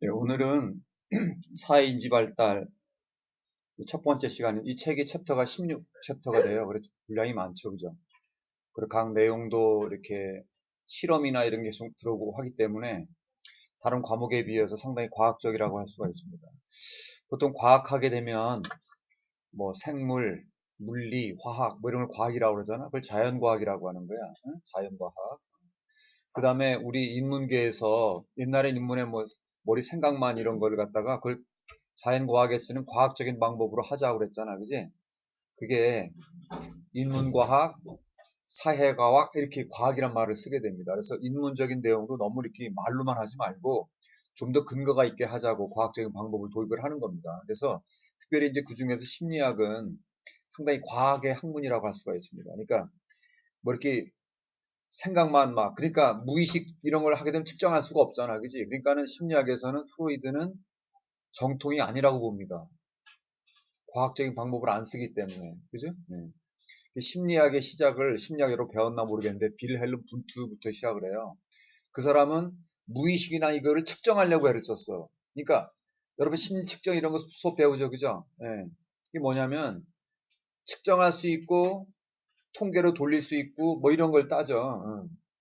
네, 오늘은 사회인지 발달 첫 번째 시간인 이 책의 챕터가 16챕터가 돼요. 그래서 분량이 많죠, 그죠? 그리고 각 내용도 이렇게 실험이나 이런 게 좀 들어오고 하기 때문에 다른 과목에 비해서 상당히 과학적이라고 할 수가 있습니다. 보통 과학하게 되면 뭐 생물, 물리, 화학 뭐 이런 걸 과학이라고 그러잖아. 그걸 자연과학이라고 하는 거야. 응? 자연과학. 그 다음에 우리 인문계에서 옛날에 인문에 뭐 머리 생각만 이런 걸 갖다가 그걸 자연과학에 쓰는 과학적인 방법으로 하자고 그랬잖아. 그지? 그게 인문과학, 사회과학 이렇게 과학이란 말을 쓰게 됩니다. 그래서 인문적인 내용도 너무 이렇게 말로만 하지 말고 좀 더 근거가 있게 하자고 과학적인 방법을 도입을 하는 겁니다. 그래서 특별히 이제 그 중에서 심리학은 상당히 과학의 학문이라고 할 수가 있습니다. 그러니까 뭐 이렇게 생각만 막 그러니까 무의식 이런 걸 하게 되면 측정할 수가 없잖아. 그지? 그러니까는 심리학에서는 프로이드는 정통이 아니라고 봅니다. 과학적인 방법을 안 쓰기 때문에. 그죠? 네. 심리학의 시작을 심리학으로 배웠나 모르겠는데 빌헬름 분트부터 시작을 해요. 그 사람은 무의식이나 이거를 측정하려고 애를 썼어. 그러니까 여러분 심리 측정 이런 거 수업 배우죠, 그죠? 예. 이게 뭐냐면 측정할 수 있고 통계로 돌릴 수 있고 뭐 이런 걸 따져.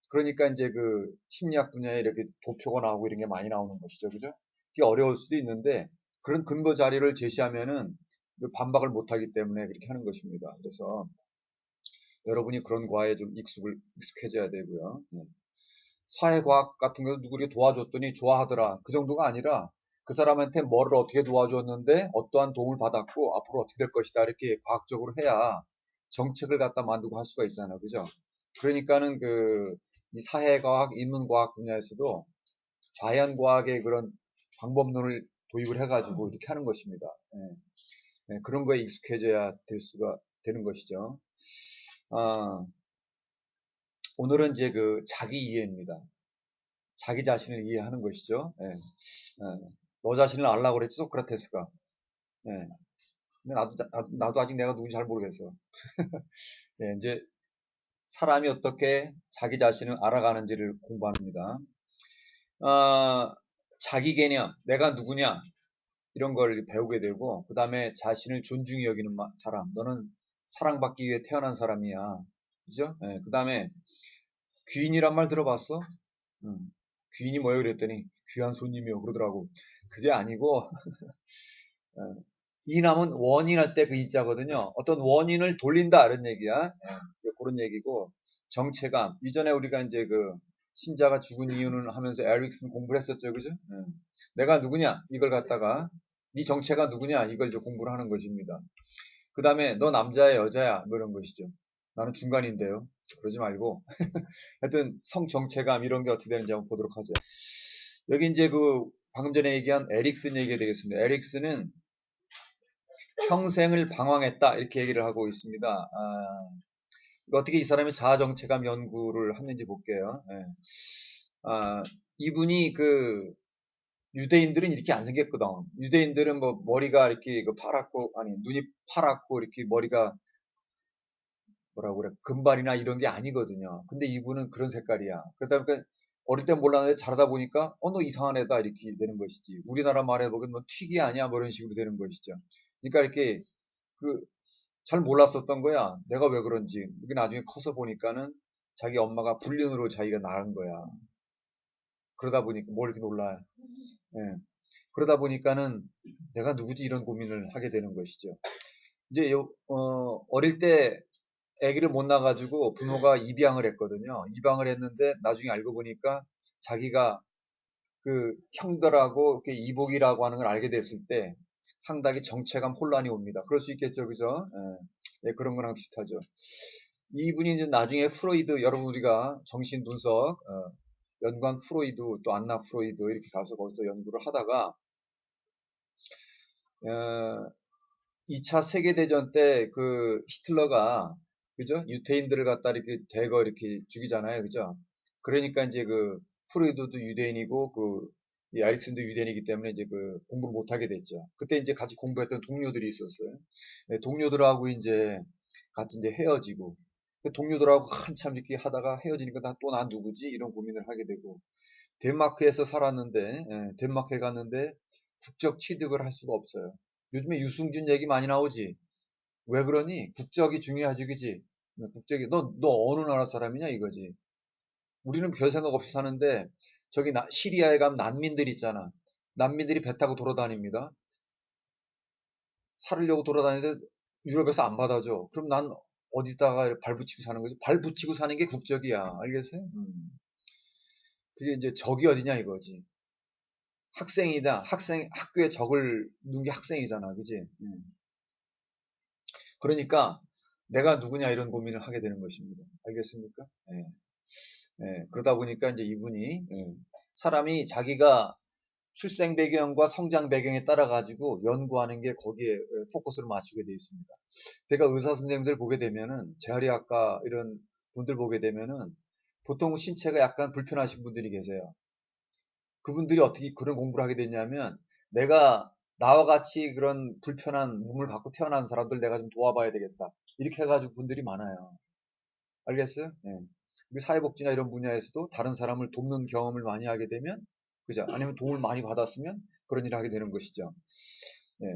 그러니까 이제 그 심리학 분야에 이렇게 도표가 나오고 이런 게 많이 나오는 것이죠, 그죠? 이게 어려울 수도 있는데 그런 근거 자료를 제시하면은 반박을 못하기 때문에 그렇게 하는 것입니다. 그래서 여러분이 그런 과에 좀 익숙해져야 되고요. 사회과학 같은 경우 누구를 도와줬더니 좋아하더라. 그 정도가 아니라 그 사람한테 뭐를 어떻게 도와줬는데 어떠한 도움을 받았고 앞으로 어떻게 될 것이다. 이렇게 과학적으로 해야 정책을 갖다 만들고 할 수가 있잖아요. 그죠? 그러니까는 이 사회과학, 인문과학 분야에서도 자연과학의 그런 방법론을 도입을 해가지고 이렇게 하는 것입니다. 그런 거에 익숙해져야 될 수가 되는 것이죠. 아, 오늘은 이제 그 자기 이해입니다. 자기 자신을 이해하는 것이죠. 너 자신을 알라고 그랬지, 소크라테스가. 예. 근데 나도 아직 내가 누군지 잘 모르겠어. 이제 사람이 어떻게 자기 자신을 알아가는지를 공부합니다. 아, 자기 개념, 내가 누구냐, 이런 걸 배우게 되고, 그 다음에 자신을 존중히 여기는 사람, 너는 사랑받기 위해 태어난 사람이야. 그죠? 그 다음에 귀인이란 말 들어봤어? 음, 귀인이 뭐예요? 그랬더니 귀한 손님이요 그러더라고. 그게 아니고 어, 이 남은 원인할 때 그 이자거든요. 어떤 원인을 돌린다 이런 얘기야. 그런 얘기고 정체감. 이전에 우리가 이제 그 신자가 죽은 이유는 하면서 에릭슨 공부를 했었죠, 그죠? 내가 누구냐 이걸 갖다가 네 정체가 누구냐 이걸 이제 공부를 하는 것입니다. 그 다음에 너 남자야 여자야 뭐 이런 것이죠. 나는 중간인데요. 그러지 말고 하여튼 성 정체감 이런 게 어떻게 되는지 한번 보도록 하죠. 여기 이제 그 방금 전에 얘기한 에릭슨 얘기가 되겠습니다. 에릭슨은 평생을 방황했다 이렇게 얘기를 하고 있습니다. 어떻게 이 사람이 자아정체감 연구를 했는지 볼게요. 아, 이분이 그 유대인들은 이렇게 안 생겼거든. 유대인들은 뭐 머리가 이렇게 파랗고 아니 눈이 파랗고 이렇게 머리가 뭐라고 그래 금발이나 이런 게 아니거든요. 근데 이분은 그런 색깔이야. 그러다 보니까 어릴 때 몰랐는데 자라다 보니까 너 이상한 애다 이렇게 되는 것이지. 우리나라 말에 보면 뭐 튀기 아니야 뭐 이런 식으로 되는 것이죠. 그러니까 이렇게 그 잘 몰랐었던 거야. 내가 왜 그런지. 이게 나중에 커서 보니까는 자기 엄마가 불륜으로 자기가 낳은 거야. 그러다 보니까 뭘 이렇게 놀라. 예. 그러다 보니까는 내가 누구지 이런 고민을 하게 되는 것이죠. 이제 어릴 때 아기를 못 낳아가지고 부모가 입양을 했거든요. 입양을 했는데 나중에 알고 보니까 자기가 그 형들하고 이렇게 이복이라고 하는 걸 알게 됐을 때 상당히 정체감 혼란이 옵니다. 그럴 수 있겠죠, 그죠? 그런 거랑 비슷하죠. 이분이 이제 나중에 프로이드, 여러분 우리가 정신 분석, 연관 프로이드, 또 안나 프로이드 이렇게 가서 거기서 연구를 하다가, 2차 세계대전 때 그 히틀러가, 그죠? 유태인들을 갖다 이렇게 대거 이렇게 죽이잖아요. 그죠? 그러니까 이제 그 프로이드도 유대인이고 이 에릭슨도 유대인이기 때문에 이제 그 공부를 못하게 됐죠. 그때 이제 같이 공부했던 동료들이 있었어요. 동료들하고 이제 같이 이제 헤어지고 그 동료들하고 한참 이렇게 하다가 헤어지니까 또 난 누구지? 이런 고민을 하게 되고 덴마크에서 살았는데, 덴마크에 갔는데 국적 취득을 할 수가 없어요. 요즘에 유승준 얘기 많이 나오지. 왜 그러니? 국적이 중요하지, 그지? 국적이, 너 어느 나라 사람이냐, 이거지. 우리는 별 생각 없이 사는데, 저기 시리아에 가면 난민들 있잖아. 난민들이 배 타고 돌아다닙니다. 살으려고 돌아다니는데 유럽에서 안 받아줘. 그럼 난 어디다가 발 붙이고 사는 거지? 발 붙이고 사는 게 국적이야. 알겠어요? 그게 이제 적이 어디냐 이거지. 학생이다. 학교에 적을 넣은 게 학생이잖아. 그지? 그러니까 내가 누구냐 이런 고민을 하게 되는 것입니다. 알겠습니까? 예. 그러다 보니까 이제 이분이, 사람이 자기가 출생 배경과 성장 배경에 따라 가지고 연구하는 게 거기에 포커스를 맞추게 되어 있습니다. 제가 의사 선생님들 보게 되면은, 재활의학과 이런 분들 보게 되면은 보통 신체가 약간 불편하신 분들이 계세요. 그분들이 어떻게 그런 공부를 하게 됐냐면, 내가 나와 같이 그런 불편한 몸을 갖고 태어난 사람들 내가 좀 도와봐야 되겠다. 이렇게 해가지고 분들이 많아요. 알겠어요? 예. 우리 사회복지나 이런 분야에서도 다른 사람을 돕는 경험을 많이 하게 되면, 그죠? 아니면 도움을 많이 받았으면 그런 일을 하게 되는 것이죠. 예.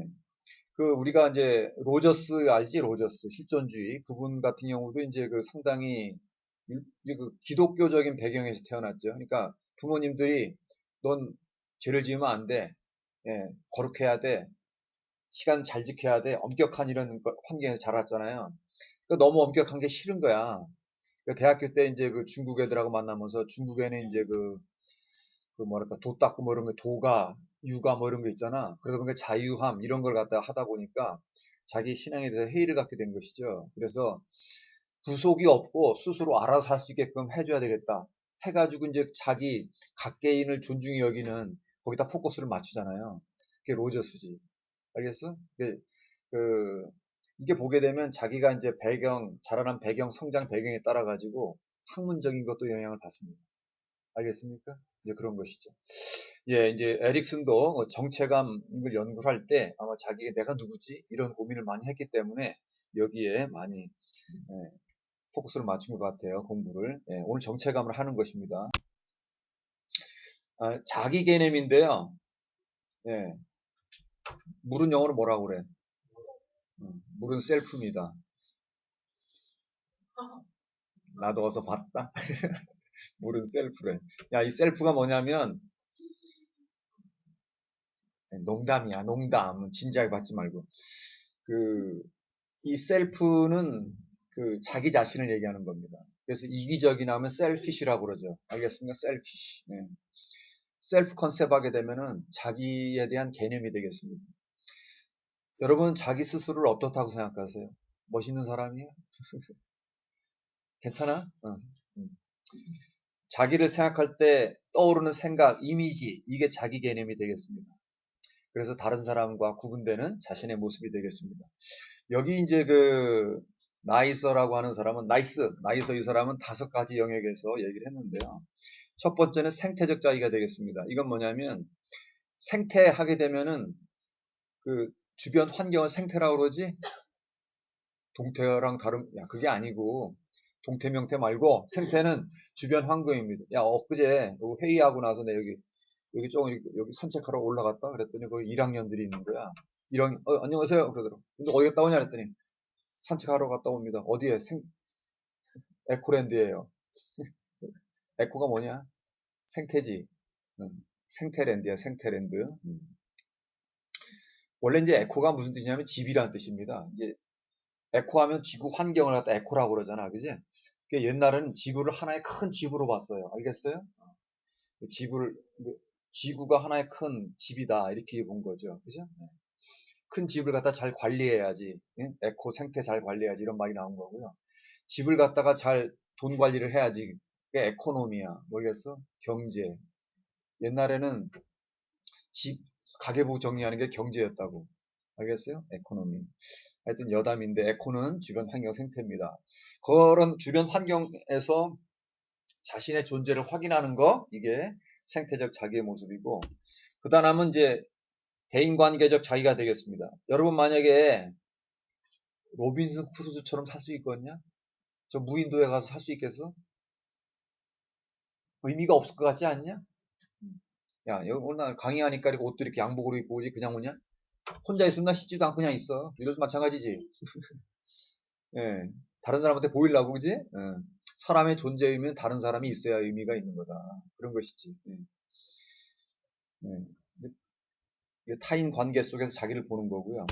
우리가 이제 로저스 알지? 로저스 실존주의 그분 같은 경우도 이제 상당히 이제 기독교적인 배경에서 태어났죠. 그러니까 부모님들이 넌 죄를 지으면 안 돼. 예, 거룩해야 돼. 시간 잘 지켜야 돼. 엄격한 이런 환경에서 자랐잖아요. 그러니까 너무 엄격한 게 싫은 거야. 대학교 때 이제 중국 애들하고 만나면서 중국에는 이제 뭐랄까 도 닦고 뭐 이런 거 도가 유가 뭐 이런 거 있잖아. 그러다 보니까 자유함 이런 걸 갖다 하다 보니까 자기 신앙에 대해서 회의를 갖게 된 것이죠. 그래서 구속이 없고 스스로 알아서 할 수 있게끔 해줘야 되겠다. 해가지고 이제 자기 각개인을 존중히 여기는 거기다 포커스를 맞추잖아요. 그게 로저스지. 알겠어? 그, 이게 보게 되면 자기가 이제 자라난 배경, 성장 배경에 따라 가지고 학문적인 것도 영향을 받습니다. 알겠습니까? 이제 그런 것이죠. 예, 이제 에릭슨도 정체감을 연구를 할 때 아마 자기가 내가 누구지? 이런 고민을 많이 했기 때문에 여기에 많이 포커스를 맞춘 것 같아요, 공부를. 예, 오늘 정체감을 하는 것입니다. 자기 개념인데요. 예, 물은 영어로 뭐라고 그래? 물은 셀프입니다. 나도 어서 봤다. 물은 셀프래. 야, 이 셀프가 뭐냐면 농담이야, 농담. 진지하게 받지 말고. 그, 이 셀프는 자기 자신을 얘기하는 겁니다. 그래서 이기적이나 하면 셀피시라고 그러죠. 알겠습니까? 셀피시. 네. 셀프 컨셉 하게 되면은 자기에 대한 개념이 되겠습니다. 여러분 자기 스스로를 어떻다고 생각하세요? 멋있는 사람이에요? 괜찮아? 음. 자기를 생각할 때 떠오르는 생각, 이미지, 이게 자기 개념이 되겠습니다. 그래서 다른 사람과 구분되는 자신의 모습이 되겠습니다. 여기 이제 나이서라고 하는 사람은 나이서 이 사람은 5가지 영역에서 얘기를 했는데요. 첫 번째는 생태적 자기가 되겠습니다. 이건 뭐냐면 생태하게 되면은 주변 환경을 생태라고 그러지? 동태랑 야, 그게 아니고 동태 명태 말고 생태는 주변 환경입니다. 야, 엊그제 회의하고 나서 내 여기 조금 여기 산책하러 올라갔다 그랬더니 거기 1학년들이 있는 거야. 안녕하세요 그러더라고. 근데 어디 갔다 오냐 그랬더니 산책하러 갔다 옵니다. 어디에? 에코랜드예요. 에코가 뭐냐? 생태지. 생태랜드야, 생태랜드. 원래 이제 에코가 무슨 뜻이냐면 집이라는 뜻입니다. 이제 에코하면 지구 환경을 갖다 에코라고 그러잖아, 그지? 옛날에는 지구를 하나의 큰 집으로 봤어요. 알겠어요? 지구를 지구가 하나의 큰 집이다 이렇게 본 거죠, 그죠? 큰 집을 갖다 잘 관리해야지, 응? 에코 생태 잘 관리해야지 이런 말이 나온 거고요. 집을 갖다가 잘 돈 관리를 해야지. 그게 에코노미야. 모르겠어? 경제. 옛날에는 집, 가계부 정리하는 게 경제였다고. 알겠어요? 에코노미. 하여튼 여담인데 에코는 주변 환경 생태입니다. 그런 주변 환경에서 자신의 존재를 확인하는 거, 이게 생태적 자기의 모습이고, 그 다음은 이제 대인관계적 자기가 되겠습니다. 여러분 만약에 로빈슨 크루즈처럼 살 수 있겠냐? 저 무인도에 가서 살 수 있겠어? 의미가 없을 것 같지 않냐? 야, 여기 오늘 나 강의하니까 이렇게 옷도 이렇게 양복으로 입고 오지 그냥 오냐? 혼자 있으면 나 씻지도 않고 그냥 있어. 이래도 마찬가지지. 예. 다른 사람한테 보이려고, 그지? 예. 사람의 존재 의미는 다른 사람이 있어야 의미가 있는 거다. 그런 것이지. 예. 예. 이게 타인 관계 속에서 자기를 보는 거고요.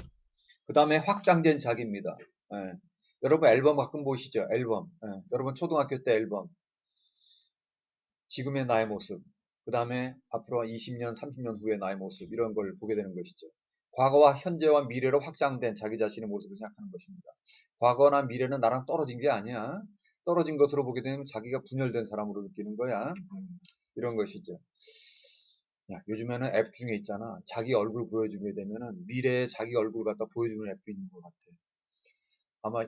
그 다음에 확장된 자기입니다. 예. 여러분 앨범 가끔 보시죠? 앨범. 예. 여러분 초등학교 때 앨범. 지금의 나의 모습. 그 다음에 앞으로 20년, 30년 후의 나의 모습. 이런 걸 보게 되는 것이죠. 과거와 현재와 미래로 확장된 자기 자신의 모습을 생각하는 것입니다. 과거나 미래는 나랑 떨어진 게 아니야. 떨어진 것으로 보게 되면 자기가 분열된 사람으로 느끼는 거야. 이런 것이죠. 야, 요즘에는 앱 중에 있잖아. 자기 얼굴 보여주게 되면은 미래의 자기 얼굴 갖다 보여주는 앱도 있는 것 같아. 아마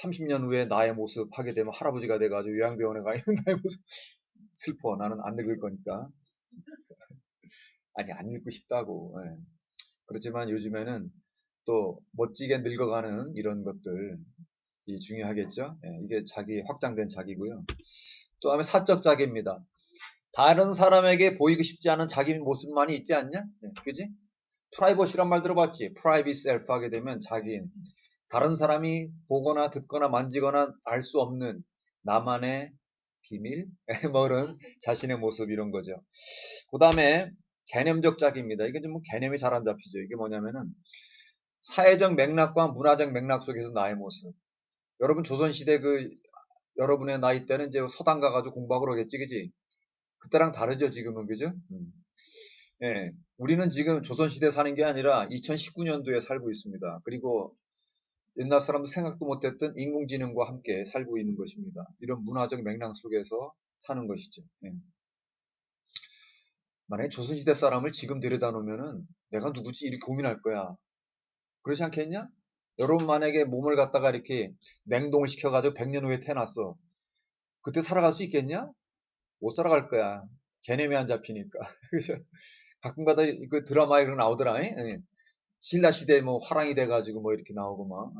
30년 후에 나의 모습 하게 되면 할아버지가 돼가지고 요양병원에 가 있는 나의 모습. 슬퍼. 나는 안 늙을 거니까. 아니, 안 늙고 싶다고. 예. 그렇지만 요즘에는 또 멋지게 늙어가는 이런 것들 이 중요하겠죠. 예, 이게 자기 확장된 자기고요. 또 다음에 사적 자기입니다. 다른 사람에게 보이고 싶지 않은 자기 모습만이 있지 않냐? 예, 그지? 프라이버시란 말 들어봤지? 프라이빗 셀프 하게 되면 자기인. 다른 사람이 보거나 듣거나 만지거나 알 수 없는 나만의 비밀? 뭐 그런 자신의 모습 이런 거죠. 그 다음에 개념적 자기입니다. 이게 좀 뭐 개념이 잘 안 잡히죠. 이게 뭐냐면은 사회적 맥락과 문화적 맥락 속에서 나의 모습. 여러분 조선시대 여러분의 나이 때는 이제 서당 가가지고 공부하고 그러겠지, 그지? 그때랑 다르죠, 지금은, 그죠? 예. 우리는 지금 조선시대 사는 게 아니라 2019년도에 살고 있습니다. 그리고 옛날 사람도 생각도 못했던 인공지능과 함께 살고 있는 것입니다. 이런 문화적 맥락 속에서 사는 것이죠. 예. 만약에 조선시대 사람을 지금 데려다 놓으면은 내가 누구지? 이렇게 고민할 거야. 그렇지 않겠냐? 여러분 만약에 몸을 갖다가 이렇게 냉동을 시켜가지고 100년 후에 태어났어. 그때 살아갈 수 있겠냐? 못 살아갈 거야. 개념이 안 잡히니까. 그죠? 가끔가다 그 드라마에 그런 나오더라. 예. 신라 시대 뭐 화랑이 돼가지고 뭐 이렇게 나오고 막.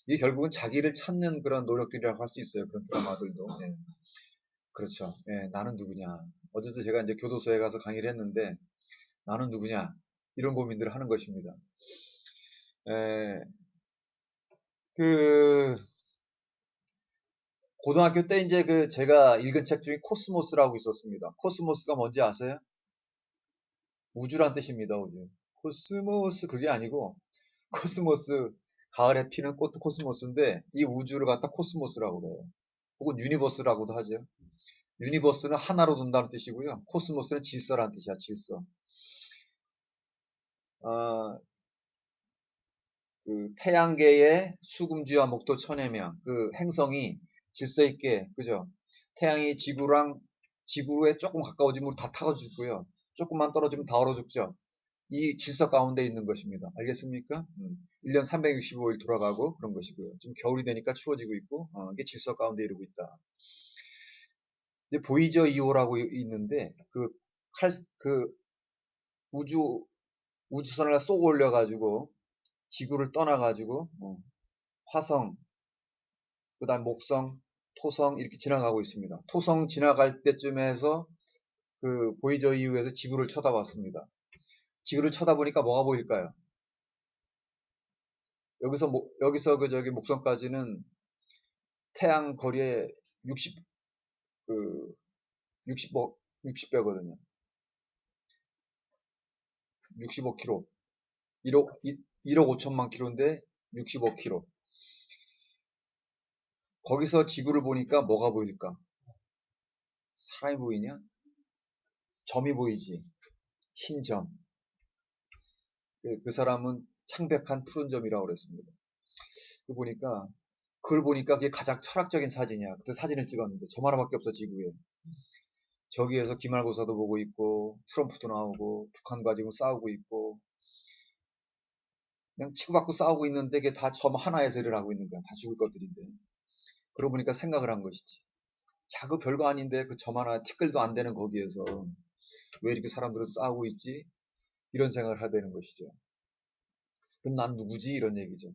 이게 결국은 자기를 찾는 그런 노력들이라고 할 수 있어요. 그런 드라마들도. 예. 그렇죠. 예, 나는 누구냐. 어제도 제가 이제 교도소에 가서 강의를 했는데 나는 누구냐. 이런 고민들을 하는 것입니다. 예, 그 고등학교 때 이제 제가 읽은 책 중에 코스모스라고 있었습니다. 코스모스가 뭔지 아세요? 우주란 뜻입니다. 우주. 코스모스 그게 아니고 코스모스 가을에 피는 꽃 코스모스인데 이 우주를 갖다 코스모스라고 그래요. 혹은 유니버스라고도 하죠. 유니버스는 하나로 둔다는 뜻이고요. 코스모스는 질서라는 뜻이야. 질서. 어, 태양계의 수금지와 목도 천해명 그 행성이 질서 있게 그죠? 태양이 지구에 조금 가까워지면 다 타고 죽고요. 조금만 떨어지면 다 얼어 죽죠. 이 질서 가운데 있는 것입니다. 알겠습니까? 1년 365일 돌아가고 그런 것이고요. 지금 겨울이 되니까 추워지고 있고 이게 질서 가운데 이루고 있다. 이제 보이저 2호라고 있는데 그 우주 우주선을 쏘고 올려가지고 지구를 떠나가지고 화성, 그다음 목성, 토성 이렇게 지나가고 있습니다. 토성 지나갈 때쯤에서 그 보이저 이후에서 지구를 쳐다봤습니다. 지구를 쳐다보니까 뭐가 보일까요? 여기서 저기 목성까지는 태양 거리에 60, 60배거든요. 65km. 1억 5천만 킬로인데 65km. 거기서 지구를 보니까 뭐가 보일까? 사람이 보이냐? 점이 보이지. 흰 점. 그 사람은 창백한 푸른 점이라고 그랬습니다. 그걸 보니까 그게 가장 철학적인 사진이야. 그때 사진을 찍었는데 점 하나밖에 없어 지구에. 저기에서 기말고사도 보고 있고 트럼프도 나오고 북한과 지금 싸우고 있고 그냥 치고받고 싸우고 있는데 그게 다 점 하나에서 일을 하고 있는 거야. 다 죽을 것들인데. 그러고 보니까 생각을 한 것이지. 자, 그 별거 아닌데 그 점 하나 티끌도 안 되는 거기에서 왜 이렇게 사람들은 싸우고 있지? 이런 생각을 하게 되는 것이죠. 그럼 난 누구지? 이런 얘기죠.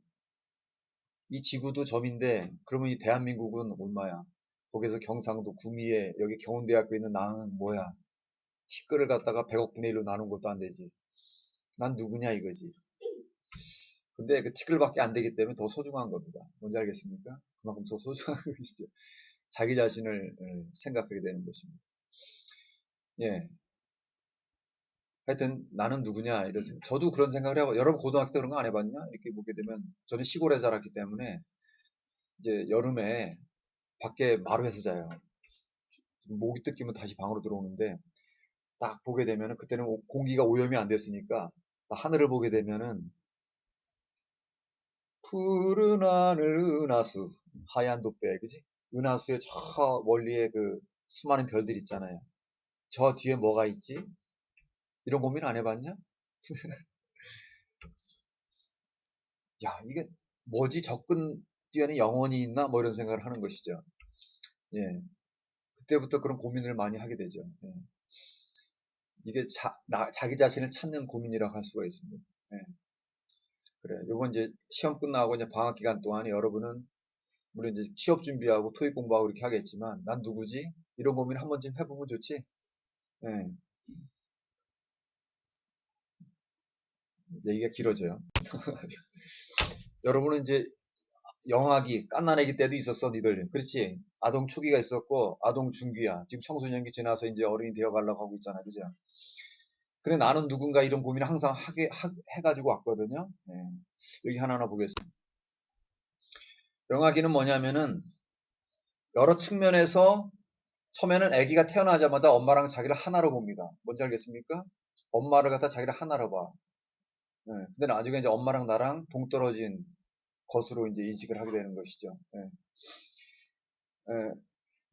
이 지구도 점인데 그러면 이 대한민국은 얼마야? 거기서 경상도 구미에 여기 경운대학교 있는 나는 뭐야? 티끌을 갖다가 100억 분의 1로 나눈 것도 안 되지. 난 누구냐 이거지. 근데 그 티끌밖에 안 되기 때문에 더 소중한 겁니다. 뭔지 알겠습니까? 그만큼 더 소중한 것이죠. 자기 자신을 생각하게 되는 것입니다. 예. 하여튼 나는 누구냐 이런 저도 그런 생각을 해요. 여러분 고등학교 때 그런 거 안 해봤냐? 이렇게 보게 되면 저는 시골에 자랐기 때문에 이제 여름에 밖에 마루에서 자요. 모기 뜯기면 다시 방으로 들어오는데 딱 보게 되면은 그때는 공기가 오염이 안 됐으니까 하늘을 보게 되면은 푸른 하늘 은하수 하얀 돛배 그지? 은하수의 저 멀리에 그 수많은 별들 있잖아요. 저 뒤에 뭐가 있지? 이런 고민 안 해봤냐? 야 이게 뭐지? 접근 뒤에는 영혼이 있나? 뭐 이런 생각을 하는 것이죠. 예. 그때부터 그런 고민을 많이 하게 되죠. 예. 이게 자기 자신을 찾는 고민이라고 할 수가 있습니다. 예. 그래. 요번 이제 시험 끝나고 이제 방학 기간 동안에 여러분은 물론 이제 취업 준비하고 토익 공부하고 이렇게 하겠지만 난 누구지? 이런 고민 한 번쯤 해보면 좋지. 예. 얘기가 길어져요. 여러분은 이제 영아기, 갓난아기 때도 있었어, 니들. 그렇지? 아동 초기가 있었고, 아동 중기야. 지금 청소년기 지나서 이제 어른이 되어 가려고 하고 있잖아, 그죠? 그래, 나는 누군가 이런 고민을 항상 해가지고 왔거든요. 예. 여기 하나하나 보겠습니다. 영아기는 뭐냐면은, 여러 측면에서 처음에는 아기가 태어나자마자 엄마랑 자기를 하나로 봅니다. 뭔지 알겠습니까? 엄마를 갖다 자기를 하나로 봐. 예. 근데 나중에 이제 엄마랑 나랑 동떨어진 것으로 이제 인식을 하게 되는 것이죠. 예. 예.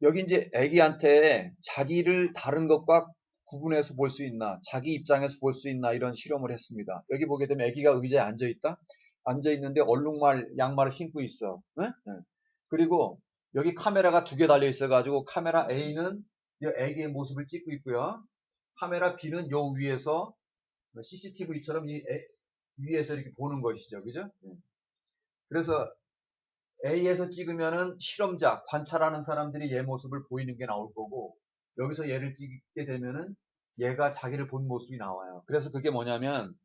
여기 이제 아기한테 자기를 다른 것과 구분해서 볼 수 있나, 자기 입장에서 볼 수 있나 이런 실험을 했습니다. 여기 보게 되면 아기가 의자에 앉아 있다. 앉아 있는데 얼룩말 양말을 신고 있어. 네? 네. 그리고 여기 카메라가 두 개 달려 있어 가지고 카메라 A는 이 아기의 모습을 찍고 있고요. 카메라 B는 요 위에서 CCTV처럼 위에서 이렇게 보는 것이죠. 그죠? 네. 그래서 A에서 찍으면은 실험자, 관찰하는 사람들이 얘 모습을 보이는 게 나올 거고, 여기서 얘를 찍게 되면은 얘가 자기를 본 모습이 나와요. 그래서 그게 뭐냐면,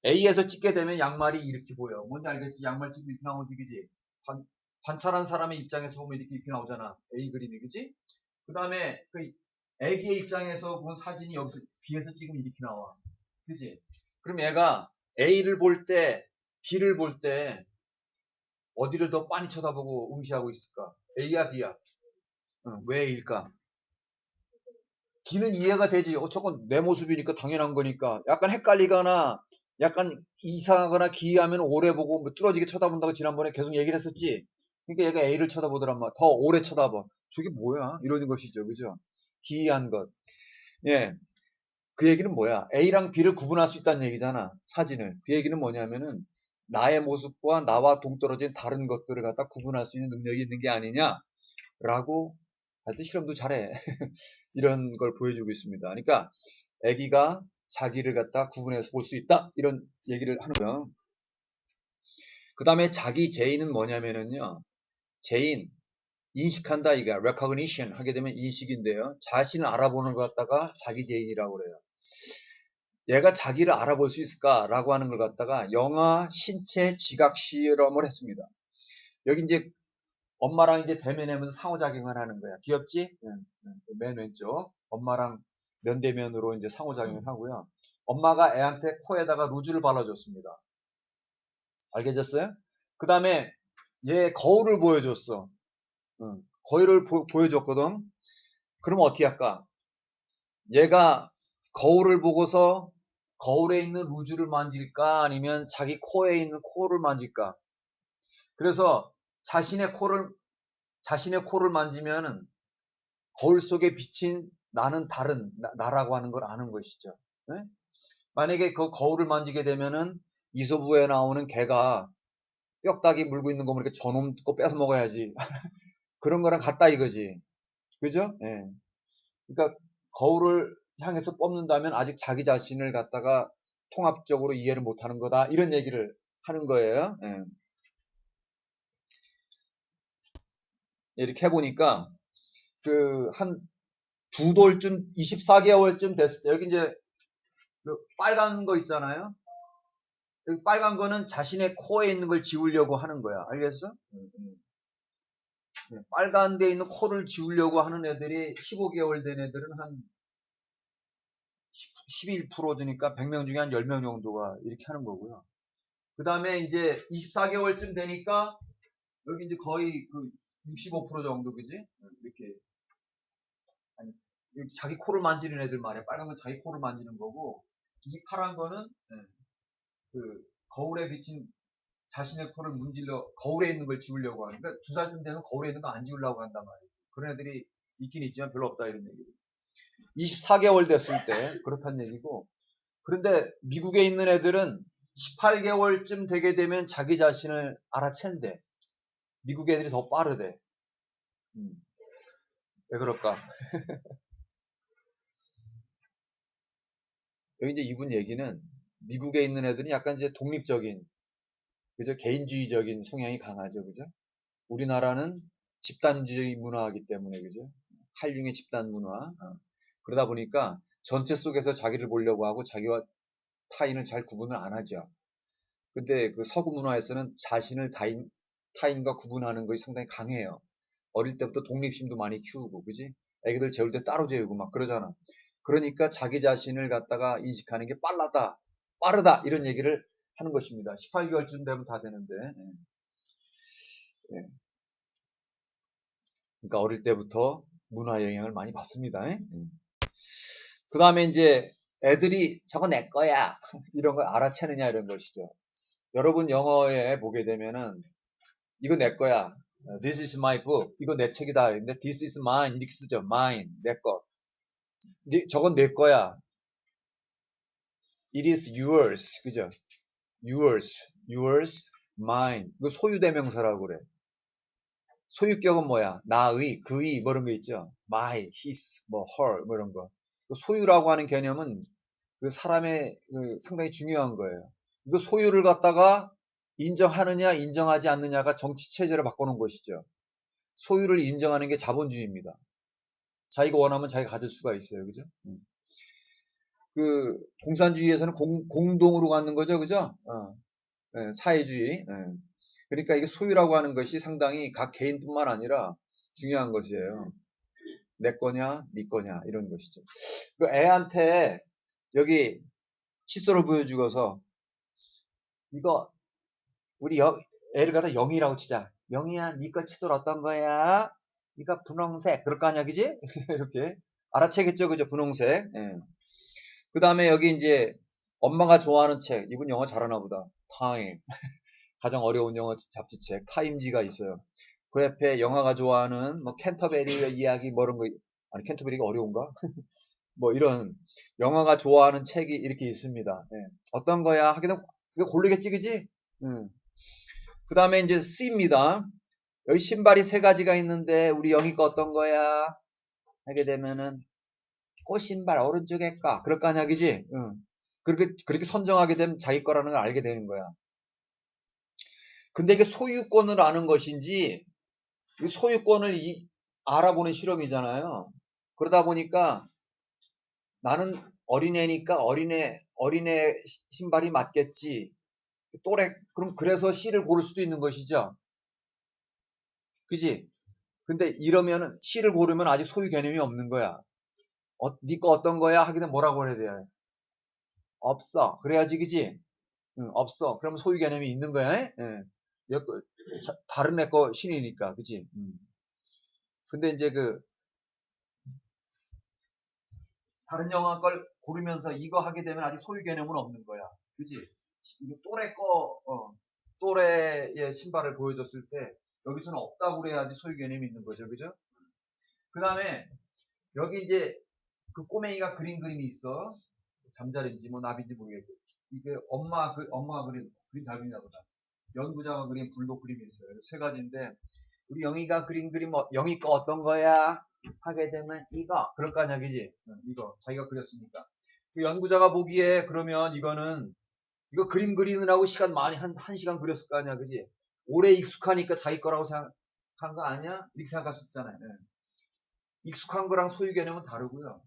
A에서 찍게 되면 양말이 이렇게 보여. 뭔지 알겠지? 양말 찍으면 이렇게 나오지, 그지? 관찰한 사람의 입장에서 보면 이렇게 나오잖아. A 그림이, 그지? 그 다음에 그 애기의 입장에서 본 사진이 여기서 B에서 찍으면 이렇게 나와. 그지? 그럼 얘가 A를 볼 때, B를 볼 때, 어디를 더 빤히 쳐다보고 응시하고 있을까? A야, B야? 왜일까? B는 이해가 되지. 저건 내 모습이니까 당연한 거니까. 약간 헷갈리거나, 약간 이상하거나 기이하면 오래 보고 뭐 뚫어지게 쳐다본다고 지난번에 계속 얘기를 했었지. 그러니까 얘가 A를 쳐다보더란 말. 더 오래 쳐다봐. 저게 뭐야? 이러는 것이죠. 그죠? 기이한 것. 예. 그 얘기는 뭐야? A랑 B를 구분할 수 있다는 얘기잖아. 사진을. 그 얘기는 뭐냐면은 나의 모습과 나와 동떨어진 다른 것들을 갖다 구분할 수 있는 능력이 있는 게 아니냐라고 하여튼 실험도 잘해. 이런 걸 보여주고 있습니다. 그러니까 아기가 자기를 갖다 구분해서 볼 수 있다. 이런 얘기를 하는 거예요. 그 다음에 자기 제인은 뭐냐면은요. 제인, 인식한다 이게 recognition 하게 되면 인식인데요. 자신을 알아보는 것 갖다가 자기 제인이라고 그래요. 얘가 자기를 알아볼 수 있을까라고 하는 걸 갖다가 영아 신체 지각 실험을 했습니다. 여기 이제 엄마랑 이제 대면하면서 상호작용을 하는 거야. 귀엽지? 맨 왼쪽. 엄마랑 면대면으로 이제 상호작용을 하고요. 엄마가 애한테 코에다가 루즈를 발라줬습니다. 알겠어요? 그 다음에 얘 거울을 보여줬어. 거울을 보여줬거든. 그럼 어떻게 할까? 얘가 거울을 보고서 거울에 있는 루즈를 만질까? 아니면 자기 코에 있는 코를 만질까? 그래서 자신의 코를 만지면은 거울 속에 비친 나는 다른 나라고 하는 걸 아는 것이죠. 네? 만약에 그 거울을 만지게 되면은 이소부에 나오는 개가 뼈다귀 물고 있는 거 보니까 저놈 거 뺏어 먹어야지. 그런 거랑 같다 이거지. 그죠? 예. 그러니까 거울을 향해서 뽑는다면 아직 자기 자신을 갖다가 통합적으로 이해를 못하는 거다. 이런 얘기를 하는 거예요. 예. 이렇게 해보니까 그 한 두 돌쯤 24개월쯤 됐을 때 여기 이제 그 빨간 거 있잖아요. 여기 빨간 거는 자신의 코에 있는 걸 지우려고 하는 거야. 알겠어? 빨간 데 있는 코를 지우려고 하는 애들이 15개월 된 애들은 한 11% 주니까 100명 중에 한 10명 정도가 이렇게 하는 거고요. 그 다음에 이제 24개월쯤 되니까 여기 이제 거의 그 65% 정도, 그지? 이렇게. 아니, 여기 자기 코를 만지는 애들 말이야. 빨간 건 자기 코를 만지는 거고, 이 파란 거는 그 거울에 비친 자신의 코를 문질러 거울에 있는 걸 지우려고 하는. 그러니까 2살쯤 되면 거울에 있는 거 안 지우려고 한단 말이에요. 그런 애들이 있긴 있지만 별로 없다 이런 얘기죠. 24개월 됐을 때 그렇다는 얘기고, 그런데 미국에 있는 애들은 18개월쯤 되게 되면 자기 자신을 알아챈대. 미국 애들이 더 빠르대. 왜 그럴까? 여기 이제 이분 얘기는 미국에 있는 애들은 약간 이제 독립적인, 그죠? 개인주의적인 성향이 강하죠, 그죠? 우리나라는 집단주의 문화이기 때문에, 그죠? 칼융의 집단 문화. 그러다 보니까 전체 속에서 자기를 보려고 하고 자기와 타인을 잘 구분을 안 하죠. 근데 그 서구 문화에서는 자신을 타인과 구분하는 것이 상당히 강해요. 어릴 때부터 독립심도 많이 키우고, 그지? 애기들 재울 때 따로 재우고 막 그러잖아. 그러니까 자기 자신을 갖다가 인식하는 게 빠르다, 이런 얘기를 하는 것입니다. 18개월쯤 되면 다 되는데. 예. 그러니까 어릴 때부터 문화 영향을 많이 받습니다. 그 다음에 이제 애들이 저거 내 거야 이런 걸 알아채느냐 이런 것이죠. 여러분 영어에 보게 되면은 이거 내 거야. This is my book. 이거 내 책이다. 근데 this is mine 이렇게 쓰죠. mine, 내 거. 저건 내 거야. It is yours. 그죠? yours, mine. 이거 소유대명사라고 그래. 소유격은 뭐야? 나의, 그의, 뭐 이런 거 있죠? my, his, 뭐 her, 뭐 이런 거. 소유라고 하는 개념은 그 사람의 상당히 중요한 거예요. 이거 소유를 갖다가 인정하느냐, 인정하지 않느냐가 정치 체제를 바꿔놓은 것이죠. 소유를 인정하는 게 자본주의입니다. 자기가 원하면 자기가 가질 수가 있어요. 그죠? 그 공산주의에서는 공동으로 갖는 거죠. 그죠? 사회주의. 그러니까 이게 소유라고 하는 것이 상당히 각 개인뿐만 아니라 중요한 것이에요. 내 거냐, 네 거냐 이런 것이죠. 그 애한테 여기 칫솔을 보여주고서 이거 우리 애를 갖다 영이라고 치자. 영이야, 네 거 칫솔 어떤 거야? 이거 분홍색. 그럴 거 아니야, 그지? 이렇게 알아채겠죠, 그죠? 분홍색. 그 다음에 여기 이제 엄마가 좋아하는 책. 이분 영어 잘하나 보다. 타임. 가장 어려운 영어 잡지책 타임지가 있어요. 그 옆에 영화가 좋아하는 뭐 캔터베리의 이야기 뭐 이런 거. 아니 캔터베리가 어려운가? 뭐 이런 영화가 좋아하는 책이 이렇게 있습니다. 어떤 거야? 하게 되면 이거 고르겠지, 그지? 그 다음에 이제 C입니다. 여기 신발이 3가지가 있는데 우리 영희 거 어떤 거야? 하게 되면은 꽃신발 오른쪽에 거. 그럴 거 아니야, 그지? 그렇게 선정하게 되면 자기 거라는 걸 알게 되는 거야. 근데 이게 소유권을 아는 것인지 이 소유권을 알아보는 실험이잖아요. 그러다 보니까 나는 어린애니까 어린애 신발이 맞겠지. 그럼 그래서 C를 고를 수도 있는 것이죠. 그지? 근데 이러면은 C를 고르면 아직 소유 개념이 없는 거야. 네 거 어떤 거야? 하게 되면 뭐라고 해야 돼? 없어. 그래야지, 그지? 응, 없어. 그러면 소유 개념이 있는 거야. 다른 애 거 신이니까, 그지? 근데 이제 다른 영화 걸 고르면서 이거 하게 되면 아직 소유 개념은 없는 거야. 그지? 이거 또래의 신발을 보여줬을 때 여기서는 없다고 그래야지 소유 개념이 있는 거죠. 그죠? 그 다음에 여기 이제 그 꼬맹이가 그린 그림이 있어. 잠자리인지 뭐 나비인지 모르겠고. 이게 엄마가 그림 잘 그리나 보다. 연구자가 그린 불독 그림이 있어요. 3가지인데 우리 영희가 그린 그림 영희 거 어떤 거야? 하게 되면 이거. 그럴 거 아니야, 그지? 이거 자기가 그렸으니까. 그 연구자가 보기에 그러면 이거 그림 그리느라고 시간 많이 한 시간 그렸을 거 아니야, 그지? 오래 익숙하니까 자기 거라고 생각한 거 아니야? 이렇게 생각할 수 있잖아요. 익숙한 거랑 소유 개념은 다르고요.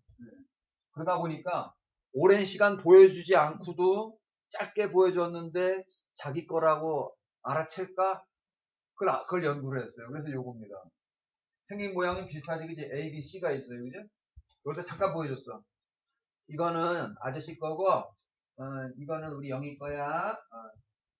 그러다 보니까 오랜 시간 보여주지 않고도 짧게 보여줬는데 자기 거라고 알아챌까? 그걸 연구를 했어요. 그래서 요겁니다. 생긴 모양은 비슷하지, 그지? A, B, C가 있어요, 그죠? 여기서 잠깐 보여줬어. 이거는 아저씨 거고, 이거는 우리 영희 거야.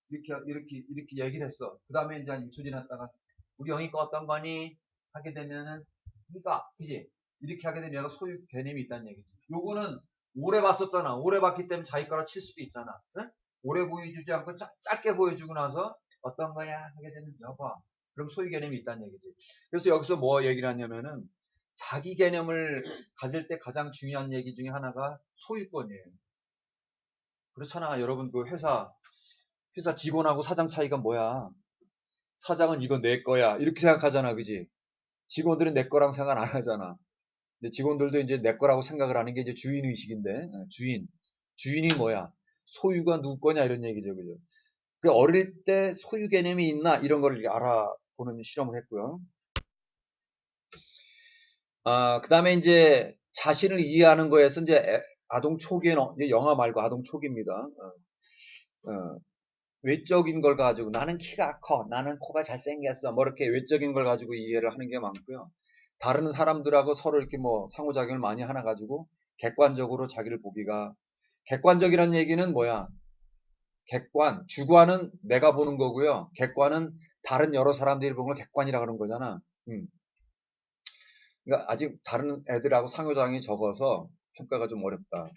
이렇게 얘기를 했어. 그 다음에 이제 한 6초 지났다가, 우리 영희 거 어떤 거니? 하게 되면은, 그니까, 그지? 이렇게 하게 되면 얘가 소유 개념이 있다는 얘기지. 요거는 오래 봤었잖아. 오래 봤기 때문에 자기 거라 칠 수도 있잖아. 응? 오래 보여주지 않고 짧게 보여주고 나서 어떤 거야? 하게 되면 여봐. 그럼 소유 개념이 있다는 얘기지. 그래서 여기서 뭐 얘기를 하냐면은, 자기 개념을 가질 때 가장 중요한 얘기 중에 하나가 소유권이에요. 그렇잖아. 여러분, 그 회사 직원하고 사장 차이가 뭐야? 사장은 이거 내 거야. 이렇게 생각하잖아. 그지? 직원들은 내 거랑 생각 안 하잖아. 근데 직원들도 이제 내 거라고 생각을 하는 게 이제 주인의식인데, 주인. 주인이 뭐야? 소유가 누구 거냐? 이런 얘기죠. 그죠? 그 어릴 때 소유 개념이 있나? 이런 거를 알아보는 실험을 했고요. 그 다음에 이제 자신을 이해하는 거에서 이제 아동 초기에는, 영아 말고 아동 초기입니다. 외적인 걸 가지고 나는 키가 커, 나는 코가 잘생겼어, 뭐 이렇게 외적인 걸 가지고 이해를 하는 게 많고요. 다른 사람들하고 서로 이렇게 뭐 상호작용을 많이 하나 가지고 객관적으로 자기를 보기가, 객관적이라는 얘기는 뭐야? 주관은 내가 보는 거고요. 객관은 다른 여러 사람들이 보는 걸 객관이라고 하는 거잖아. 그러니까 아직 다른 애들하고 상호작용이 적어서 평가가 좀 어렵다.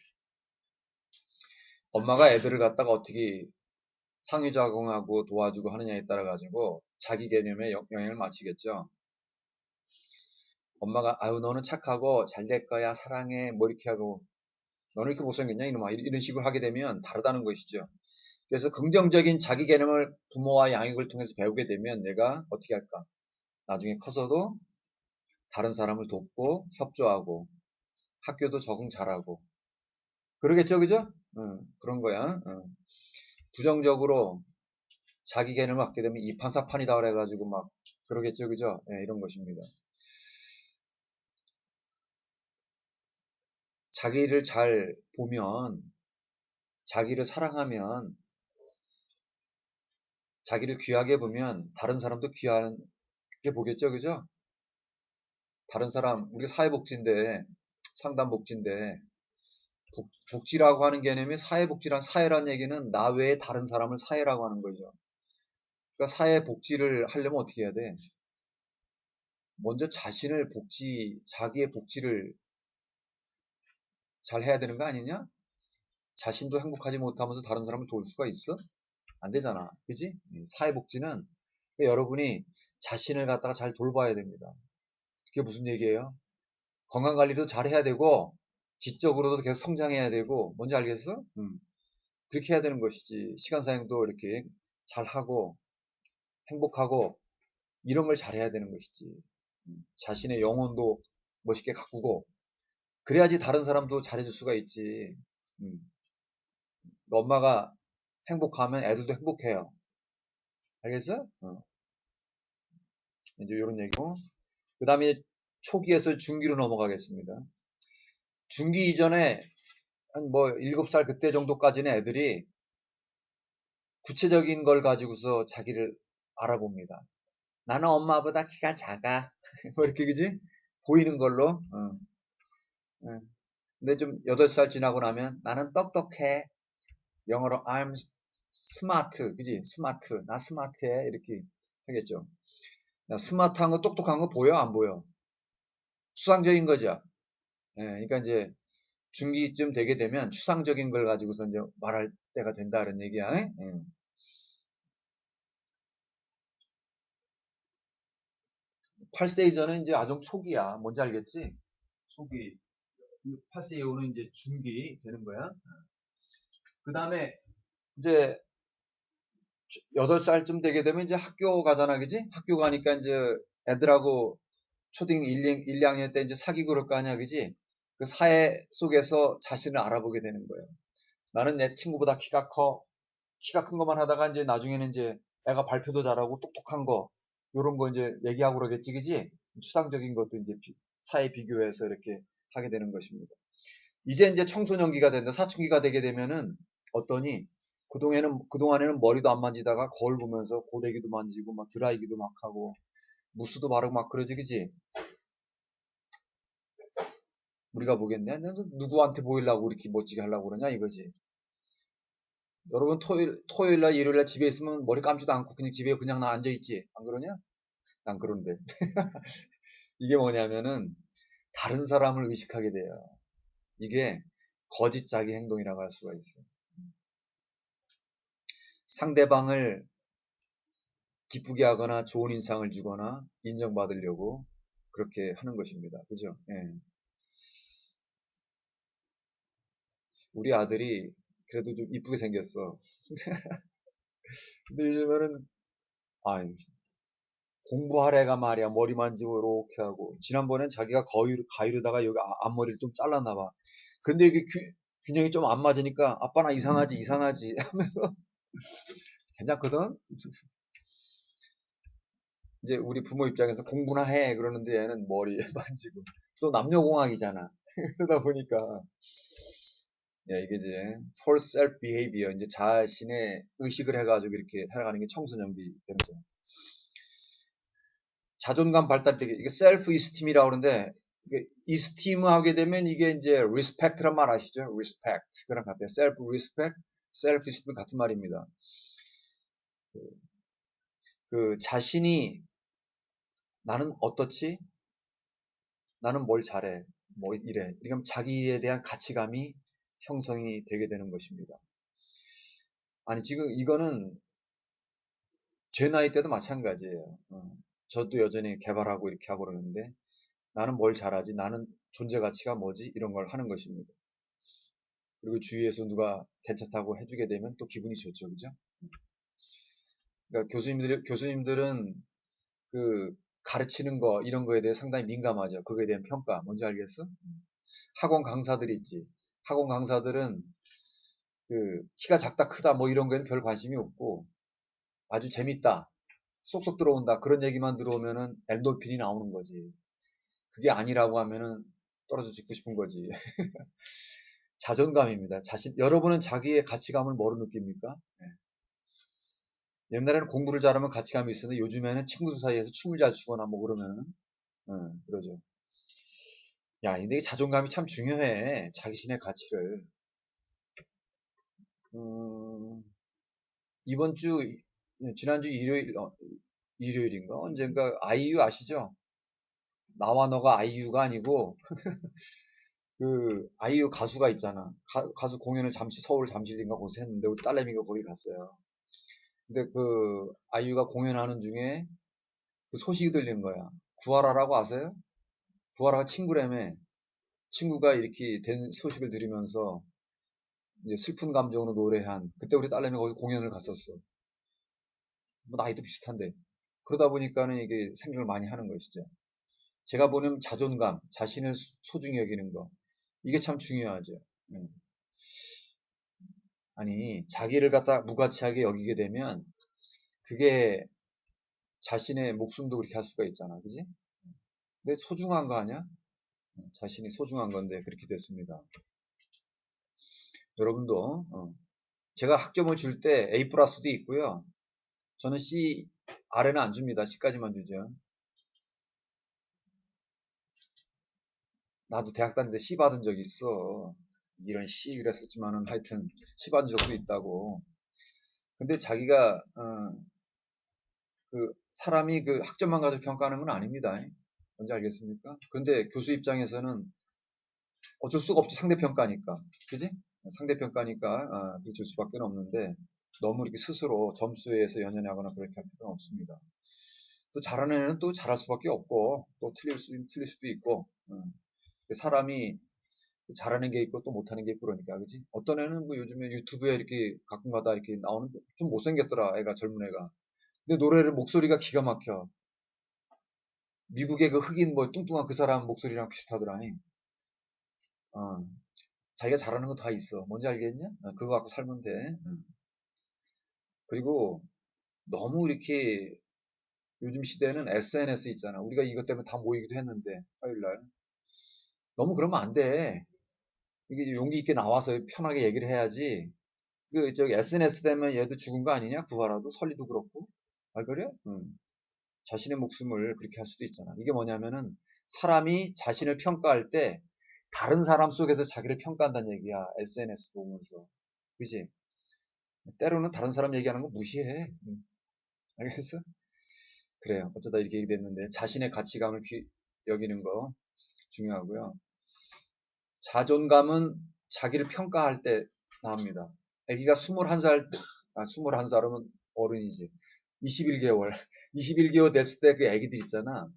엄마가 애들을 갖다가 어떻게 상호작용하고 도와주고 하느냐에 따라 가지고 자기 개념에 영향을 미치겠죠. 엄마가 아유 너는 착하고 잘 될 거야 사랑해 뭐 이렇게 하고 너는 이렇게 못생겼냐 이놈아 이런 식으로 하게 되면 다르다는 것이죠. 그래서 긍정적인 자기 개념을 부모와 양육을 통해서 배우게 되면 내가 어떻게 할까? 나중에 커서도 다른 사람을 돕고 협조하고 학교도 적응 잘하고 그러겠죠, 그죠? 그런 거야. 부정적으로 자기 개념을 갖게 되면 이판사판이다 그래가지고 막 그러겠죠, 그죠? 이런 것입니다. 자기를 잘 보면, 자기를 사랑하면, 자기를 귀하게 보면 다른 사람도 귀하게 보겠죠, 그죠? 다른 사람, 우리 사회복지인데, 상담복지인데, 복지라고 하는 개념이 사회복지란 사회란 얘기는 나 외에 다른 사람을 사회라고 하는 거죠. 그러니까 사회복지를 하려면 어떻게 해야 돼? 먼저 자기의 복지를 잘 해야 되는 거 아니냐? 자신도 행복하지 못하면서 다른 사람을 도울 수가 있어? 안 되잖아. 그지? 사회복지는 그러니까 여러분이 자신을 갖다가 잘 돌봐야 됩니다. 그게 무슨 얘기예요? 건강관리도 잘 해야 되고 지적으로도 계속 성장해야 되고 뭔지 알겠어? 그렇게 해야 되는 것이지. 시간사용도 이렇게 잘하고 행복하고 이런 걸 잘해야 되는 것이지. 자신의 영혼도 멋있게 가꾸고 그래야지 다른 사람도 잘해줄 수가 있지. 엄마가 행복하면 애들도 행복해요. 알겠어? 이제 이런 얘기고. 그 다음에 초기에서 중기로 넘어가겠습니다. 중기 이전에 한 뭐 7살 그때 정도까지는 애들이 구체적인 걸 가지고서 자기를 알아봅니다. 나는 엄마보다 키가 작아. 뭐 이렇게 그지? 보이는 걸로. 어. 근데 좀 8살 지나고 나면 나는 똑똑해. 영어로 I'm smart. 그지? 스마트. 나 스마트해. 이렇게 하겠죠. 스마트한 거 똑똑한 거 보여? 안 보여? 추상적인 거죠. 그러니까 이제 중기쯤 되게 되면 추상적인 걸 가지고서 이제 말할 때가 된다 그런 얘기야. 8세 이전은 이제 아동 초기야. 뭔지 알겠지? 초기. 8세 이후는 이제 중기 되는 거야. 그 다음에 이제 8살쯤 되게 되면 이제 학교 가잖아, 그지? 학교 가니까 이제 애들하고 초등 1, 2학년 때 이제 사귀고 그럴 거 아니야, 그지? 그 사회 속에서 자신을 알아보게 되는 거예요. 나는 내 친구보다 키가 큰 것만 하다가 이제 나중에는 이제 애가 발표도 잘하고 똑똑한 거, 요런 거 이제 얘기하고 그러겠지, 그지? 추상적인 것도 이제 사회 비교해서 이렇게 하게 되는 것입니다. 이제 청소년기가 된다, 사춘기가 되게 되면은 어떠니, 그동안에는 머리도 안 만지다가 거울 보면서 고데기도 만지고, 막 드라이기도 막 하고, 무스도 바르고 막 그러지, 그지? 우리가 보겠네? 너 누구한테 보이려고 이렇게 멋지게 하려고 그러냐, 이거지. 여러분, 토요일날, 일요일날 집에 있으면 머리 감지도 않고 그냥 집에 그냥 나 앉아있지? 안 그러냐? 난 그런데. 이게 뭐냐면은, 다른 사람을 의식하게 돼요. 이게 거짓자기 행동이라고 할 수가 있어. 상대방을 기쁘게 하거나 좋은 인상을 주거나 인정받으려고 그렇게 하는 것입니다. 그죠? 예. 우리 아들이 그래도 좀 이쁘게 생겼어. 근데 요즘에는, 아유, 공부하래가 말이야. 머리 만지고 이렇게 하고. 지난번엔 자기가 가위로다가 여기 앞머리를 좀 잘랐나 봐. 근데 이게 균형이 좀 안 맞으니까 아빠 나 이상하지, 이상하지 하면서 괜찮거든? 이제 우리 부모 입장에서 공부나 해 그러는데 얘는 머리 만지고 또 남녀공학이잖아. 그러다 보니까 이게 이제 false self behavior, 이제 자신의 의식을 해가지고 이렇게 해나가는 게 청소년기 되는 거죠. 자존감 발달 되게, 이게 self esteem이라고 그러는데, 이게 esteem 하게 되면 이게 이제 respect란 말 아시죠? respect 그런 것 같아요. self respect, self esteem 같은 말입니다. 그 자신이 나는 어떻지? 나는 뭘 잘해? 뭐 이래. 그럼 자기에 대한 가치감이 형성이 되게 되는 것입니다. 아니 지금 이거는 제 나이 때도 마찬가지예요. 저도 여전히 개발하고 이렇게 하고 그러는데, 나는 뭘 잘하지? 나는 존재 가치가 뭐지? 이런 걸 하는 것입니다. 그리고 주위에서 누가 괜찮다고 해주게 되면 또 기분이 좋죠, 그죠? 그러니까 교수님들은 그 가르치는 거 이런 거에 대해 상당히 민감하죠. 그거에 대한 평가 뭔지 알겠어? 학원 강사들이 있지. 학원 강사들은 그 키가 작다 크다 뭐 이런 거에는 별 관심이 없고, 아주 재밌다, 쏙쏙 들어온다 그런 얘기만 들어오면은 엔돌핀이 나오는 거지. 그게 아니라고 하면은 떨어져 죽고 싶은 거지. 자존감입니다. 여러분은 자기의 가치감을 뭐로 느낍니까? 네. 옛날에는 공부를 잘하면 가치감이 있었는데 요즘에는 친구들 사이에서 춤을 잘 추거나 뭐 그러면은, 그러죠. 야, 근데 자존감이 참 중요해. 자기신의 가치를. 음, 이번 주, 지난주 일요일인가? 언젠가 아이유 아시죠? 나와 너가 아이유가 아니고, 그 아이유 가수가 있잖아. 가수 공연을 서울 잠실인가 거기서 했는데 우리 딸내미가 거기 갔어요. 근데 그 아이유가 공연하는 중에 그 소식이 들린 거야. 구하라라고 아세요? 구하라가 친구라며. 친구가 이렇게 된 소식을 들으면서 이제 슬픈 감정으로 노래한, 그때 우리 딸내미가 거기서 공연을 갔었어. 뭐 나이도 비슷한데. 그러다 보니까는 이게 생각을 많이 하는 것이죠. 제가 보는 자존감, 자신을 소중히 여기는 거, 이게 참 중요하죠. 음. 아니, 자기를 갖다 무가치하게 여기게 되면 그게 자신의 목숨도 그렇게 할 수가 있잖아. 그지? 근데 소중한 거 아니야? 자신이 소중한 건데 그렇게 됐습니다. 여러분도, 제가 학점을 줄 때 A 플러스도 있고요. 저는 C 아래는 안 줍니다. C까지만 주죠. 나도 대학 다닐 때 C 받은 적 있어. 이런 C 그랬었지만은 하여튼 C 받은 적도 있다고. 근데 자기가 그 사람이 그 학점만 가지고 평가하는 건 아닙니다. 뭔지 알겠습니까? 근데 교수 입장에서는 어쩔 수가 없지. 상대평가니까. 그지? 상대평가니까 그렇게 줄 수밖에 없는데, 너무 이렇게 스스로 점수에 의해서 연연하거나 그렇게 할 필요는 없습니다. 또 잘하는 애는 또 잘할 수밖에 없고, 또 틀릴 수도 있고, 사람이 잘하는 게 있고 또 못하는 게 있고 그러니까, 그지? 어떤 애는 뭐 요즘에 유튜브에 이렇게 가끔가다 이렇게 나오는, 좀 못생겼더라, 애가, 젊은 애가. 근데 노래를, 목소리가 기가 막혀. 미국의 그 흑인 뭐 뚱뚱한 그 사람 목소리랑 비슷하더라. 어, 자기가 잘하는 거 다 있어. 뭔지 알겠냐? 그거 갖고 살면 돼. 그리고 너무 이렇게 요즘 시대는 SNS 있잖아. 우리가 이것 때문에 다 모이기도 했는데, 화요일 날. 너무 그러면 안 돼. 이게 용기 있게 나와서 편하게 얘기를 해야지. 저기 SNS 되면 얘도 죽은 거 아니냐? 구하라도 설리도 그렇고. 알 그래? 자신의 목숨을 그렇게 할 수도 있잖아. 이게 뭐냐면은 사람이 자신을 평가할 때 다른 사람 속에서 자기를 평가한다는 얘기야. SNS 보면서. 그지? 때로는 다른 사람 얘기하는 거 무시해. 알겠어? 그래요. 어쩌다 이렇게 얘기됐는데 자신의 가치감을 여기는 거 중요하고요. 자존감은 자기를 평가할 때 나옵니다. 아기가 21살, 21살이면 어른이지. 21개월. 21개월 됐을 때 그 애기들 있잖아.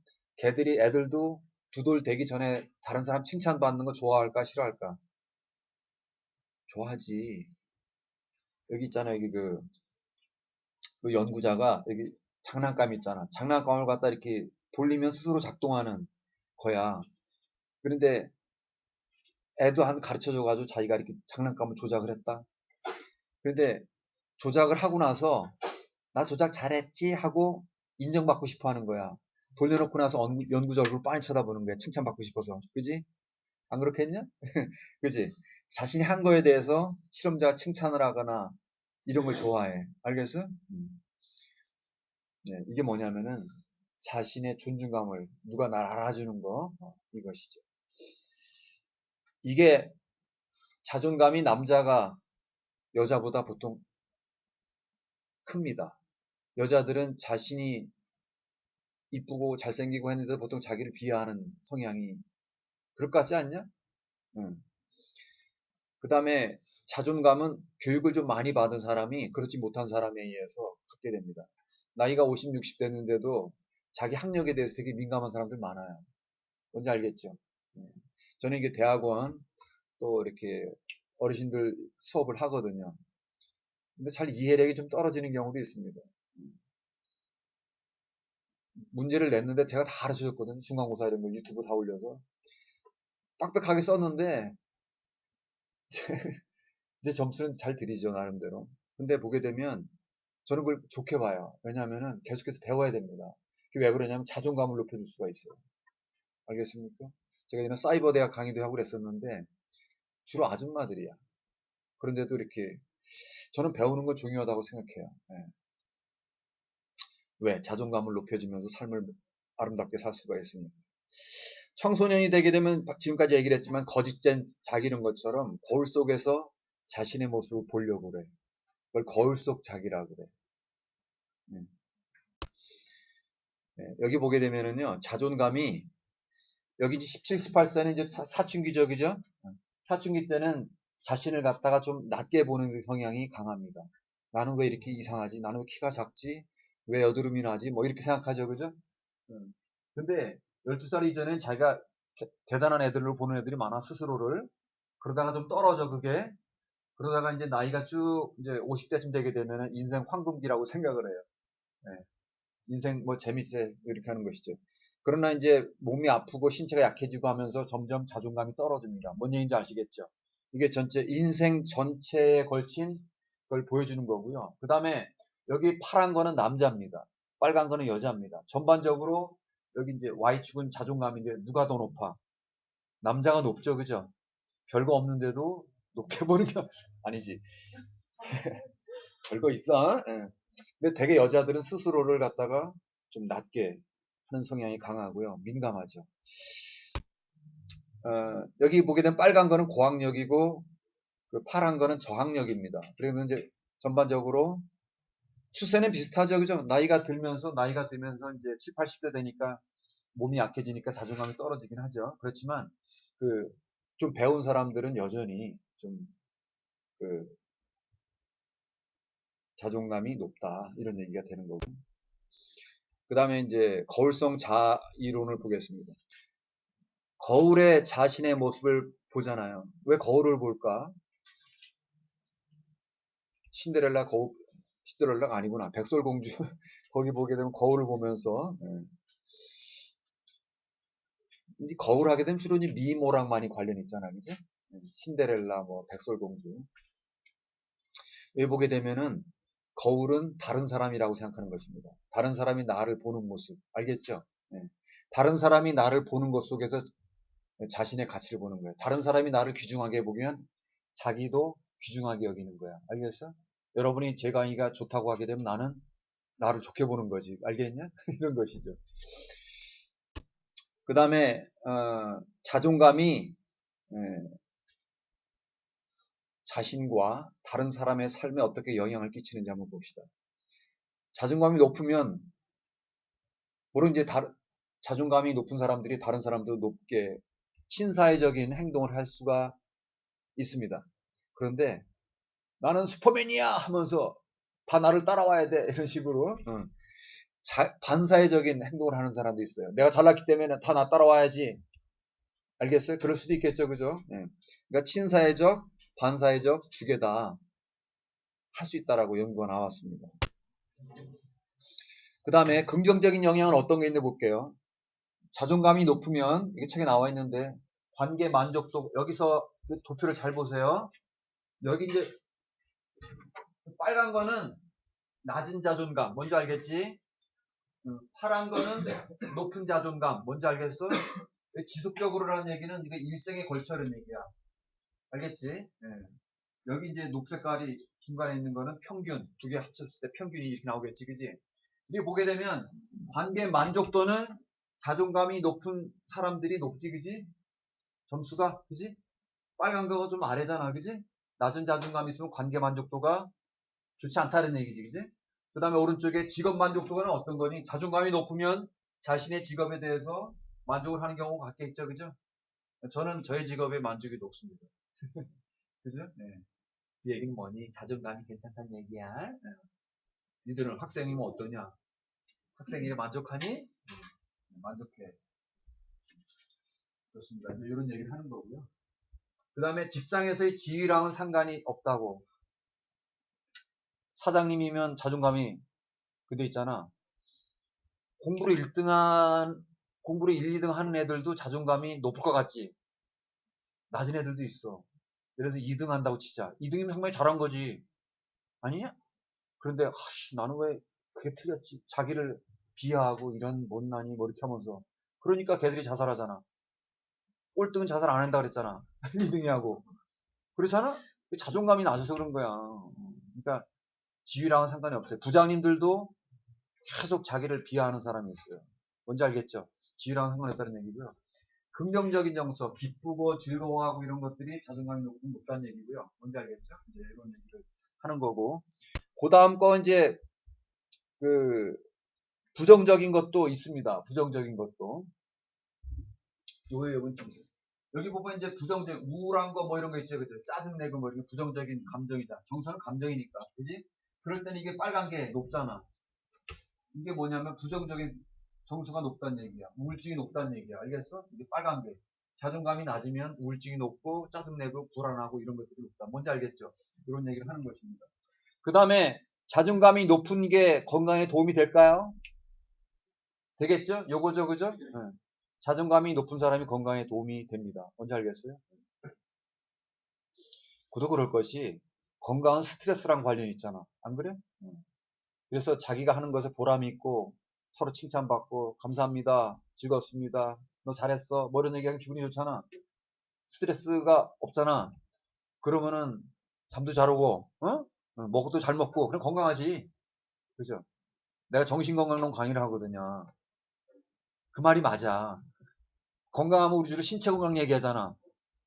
애들도 두 돌 되기 전에 다른 사람 칭찬받는 거 좋아할까, 싫어할까? 좋아하지. 여기 있잖아, 여기 그 연구자가 여기 장난감 있잖아. 장난감을 갖다 이렇게 돌리면 스스로 작동하는 거야. 그런데 애도 한 가르쳐 줘가지고 자기가 이렇게 장난감을 조작을 했다. 그런데 조작을 하고 나서 나 조작 잘했지 하고 인정받고 싶어 하는 거야. 돌려놓고 나서 연구적으로 빤히 쳐다보는 거야. 칭찬받고 싶어서. 그지? 안 그렇겠냐? 그지? 자신이 한 거에 대해서 실험자가 칭찬을 하거나 이런 걸 좋아해. 알겠어? 네, 이게 뭐냐면은 자신의 존중감을 누가 날 알아주는 거 이것이죠. 이게 자존감이 남자가 여자보다 보통 큽니다. 여자들은 자신이 이쁘고 잘생기고 했는데 보통 자기를 비하하는 성향이 그럴 것 같지 않냐? 응. 그 다음에 자존감은 교육을 좀 많이 받은 사람이 그렇지 못한 사람에 의해서 갖게 됩니다. 나이가 50, 60 됐는데도 자기 학력에 대해서 되게 민감한 사람들 많아요. 뭔지 알겠죠? 네. 저는 이게 대학원 또 이렇게 어르신들 수업을 하거든요. 근데 잘 이해력이 좀 떨어지는 경우도 있습니다. 문제를 냈는데 제가 다 가르쳐 줬거든요. 중간고사 이런 거 유튜브 다 올려서. 빡빡하게 썼는데 이제 점수는 잘 드리죠, 나름대로. 근데 보게 되면 저는 그걸 좋게 봐요. 왜냐하면은 계속해서 배워야 됩니다. 그게 왜 그러냐면 자존감을 높여줄 수가 있어요. 알겠습니까? 제가 예전에 사이버 대학 강의도 하고 그랬었는데 주로 아줌마들이야. 그런데도 이렇게 저는 배우는 건 중요하다고 생각해요. 예. 왜? 자존감을 높여주면서 삶을 아름답게 살 수가 있으니까. 청소년이 되게 되면 지금까지 얘기를 했지만 거짓된 자기는 것처럼 거울 속에서 자신의 모습을 보려고 그래. 그걸 거울 속 자기라고 그래. 음. 네, 여기 보게 되면은요, 자존감이, 여기 이제 17, 18세는 이제 사춘기적이죠? 사춘기 때는 자신을 갖다가 좀 낮게 보는 성향이 강합니다. 나는 왜 이렇게 이상하지? 나는 왜 키가 작지? 왜 여드름이 나지? 뭐 이렇게 생각하죠, 그죠? 음. 근데 12살 이전엔 자기가 대단한 애들로 보는 애들이 많아, 스스로를. 그러다가 좀 떨어져, 그게. 그러다가 이제 나이가 쭉 이제 50대쯤 되게 되면은 인생 황금기라고 생각을 해요. 네. 인생 뭐 재밌어 이렇게 하는 것이죠. 그러나 이제 몸이 아프고 신체가 약해지고 하면서 점점 자존감이 떨어집니다. 뭔 얘기인지 아시겠죠? 이게 전체 인생 전체에 걸친 걸 보여주는 거고요. 그 다음에 여기 파란 거는 남자입니다. 빨간 거는 여자입니다. 전반적으로 여기 이제 Y축은 자존감인데 누가 더 높아? 남자가 높죠, 그죠? 별거 없는데도 높게 보는 게 아니지. 별거 있어. 예. 근데 되게 여자들은 스스로를 갖다가 좀 낮게 하는 성향이 강하고요. 민감하죠. 여기 보게 되면 빨간 거는 고학력이고 그 파란 거는 저학력입니다. 그래서 이제 전반적으로 추세는 비슷하죠. 그죠? 나이가 들면서 이제 7, 80대 되니까 몸이 약해지니까 자존감이 떨어지긴 하죠. 그렇지만 그 좀 배운 사람들은 여전히 좀 그 자존감이 높다. 이런 얘기가 되는 거고. 그 다음에 이제 거울성 자 이론을 보겠습니다. 거울에 자신의 모습을 보잖아요. 왜 거울을 볼까? 신데렐라가 아니구나. 백설공주. 거기 보게 되면 거울을 보면서, 이 거울 하게 되면 주로 이 미모랑 많이 관련 있잖아. 그지? 신데렐라, 뭐, 백설공주. 여기 보게 되면은 거울은 다른 사람이라고 생각하는 것입니다. 다른 사람이 나를 보는 모습. 알겠죠? 예. 다른 사람이 나를 보는 것 속에서 자신의 가치를 보는 거예요. 다른 사람이 나를 귀중하게 보면 자기도 귀중하게 여기는 거야. 알겠어? 여러분이 제 강의가 좋다고 하게 되면 나는 나를 좋게 보는 거지. 알겠냐? 이런 것이죠. 그 다음에 자존감이 자신과 다른 사람의 삶에 어떻게 영향을 끼치는지 한번 봅시다. 자존감이 높으면 물론 이제 자존감이 높은 사람들이 다른 사람도 높게 친사회적인 행동을 할 수가 있습니다. 그런데 나는 슈퍼맨이야 하면서 다 나를 따라와야 돼 이런 식으로 반사회적인 행동을 하는 사람도 있어요. 내가 잘났기 때문에 다 나 따라와야지. 알겠어요? 그럴 수도 있겠죠, 그죠? 그러니까 친사회적, 반사회적 두 개 다 할 수 있다라고 연구가 나왔습니다. 그 다음에 긍정적인 영향은 어떤 게 있는지 볼게요. 자존감이 높으면 이게 책에 나와 있는데 관계 만족도 여기서 그 도표를 잘 보세요. 여기 이제 빨간 거는 낮은 자존감 뭔지 알겠지? 파란 거는 높은 자존감 뭔지 알겠어? 지속적으로라는 얘기는 이게 일생에 걸쳐라는 얘기야. 알겠지? 여기 이제 녹색깔이 중간에 있는 거는 평균 두 개 합쳤을 때 평균이 이렇게 나오겠지, 그지? 이게 보게 되면 관계 만족도는 자존감이 높은 사람들이 높지, 그지? 점수가, 그지? 빨간 거가 좀 아래잖아, 그지? 낮은 자존감이 있으면 관계 만족도가 좋지 않다는 얘기지, 그지? 그 다음에 오른쪽에 직업 만족도는 어떤 거니? 자존감이 높으면 자신의 직업에 대해서 만족을 하는 경우가 같겠죠, 그죠? 저는 저의 직업에 만족이 높습니다. 그죠? 네. 그 얘기는 뭐니? 자존감이 괜찮다는 얘기야. 니들은 학생이면 어떠냐? 학생이 만족하니? 만족해. 그렇습니다. 이런 얘기를 하는 거고요. 그 다음에 직장에서의 지위랑은 상관이 없다고. 사장님이면 자존감이 그대 있잖아. 공부를 1, 2등 하는 애들도 자존감이 높을 것 같지. 낮은 애들도 있어. 그래서 2등 한다고 치자. 2등이면 상당히 잘한 거지. 아니냐? 그런데 나는 왜 그게 틀렸지? 자기를 비하하고 이런 못나니 뭐 이렇게 하면서. 그러니까 걔들이 자살하잖아. 꼴등은 자살 안 한다 그랬잖아. 2등이 하고. 그렇잖아? 자존감이 낮아서 그런 거야. 그러니까 지위랑은 상관이 없어요. 부장님들도 계속 자기를 비하하는 사람이 있어요. 뭔지 알겠죠? 지위랑은 상관없다는 얘기고요. 긍정적인 정서, 기쁘고 즐거워하고 이런 것들이 자존감이 높다는 얘기고요. 뭔지 알겠죠? 이제 이런 얘기를 하는 거고. 그 다음 거 이제 그 부정적인 것도 있습니다. 부정적인 것도. 여기 보면 이제 부정적, 우울한 거 뭐 이런 거 있죠. 그죠? 짜증내고 뭐 이런 게 부정적인 감정이다. 정서는 감정이니까. 그지? 그럴 때는 이게 빨간 게 높잖아. 이게 뭐냐면 부정적인 정서가 높다는 얘기야. 우울증이 높다는 얘기야. 알겠어? 이게 빨간 게. 자존감이 낮으면 우울증이 높고 짜증내고 불안하고 이런 것들이 높다. 뭔지 알겠죠? 이런 얘기를 하는 것입니다. 그 다음에 자존감이 높은 게 건강에 도움이 될까요? 되겠죠? 요거죠, 그죠? 네. 자존감이 높은 사람이 건강에 도움이 됩니다. 뭔지 알겠어요? 그도 그럴 것이 건강은 스트레스랑 관련이 있잖아. 안 그래? 그래서 자기가 하는 것에 보람이 있고 서로 칭찬받고 감사합니다. 즐겁습니다. 너 잘했어. 뭐 이런 얘기하면 기분이 좋잖아. 스트레스가 없잖아. 그러면은 잠도 잘 오고 먹어도 잘 먹고 그럼 건강하지. 그죠? 내가 정신건강론 강의를 하거든요. 그 말이 맞아. 건강하면 우리 주로 신체 건강 얘기하잖아.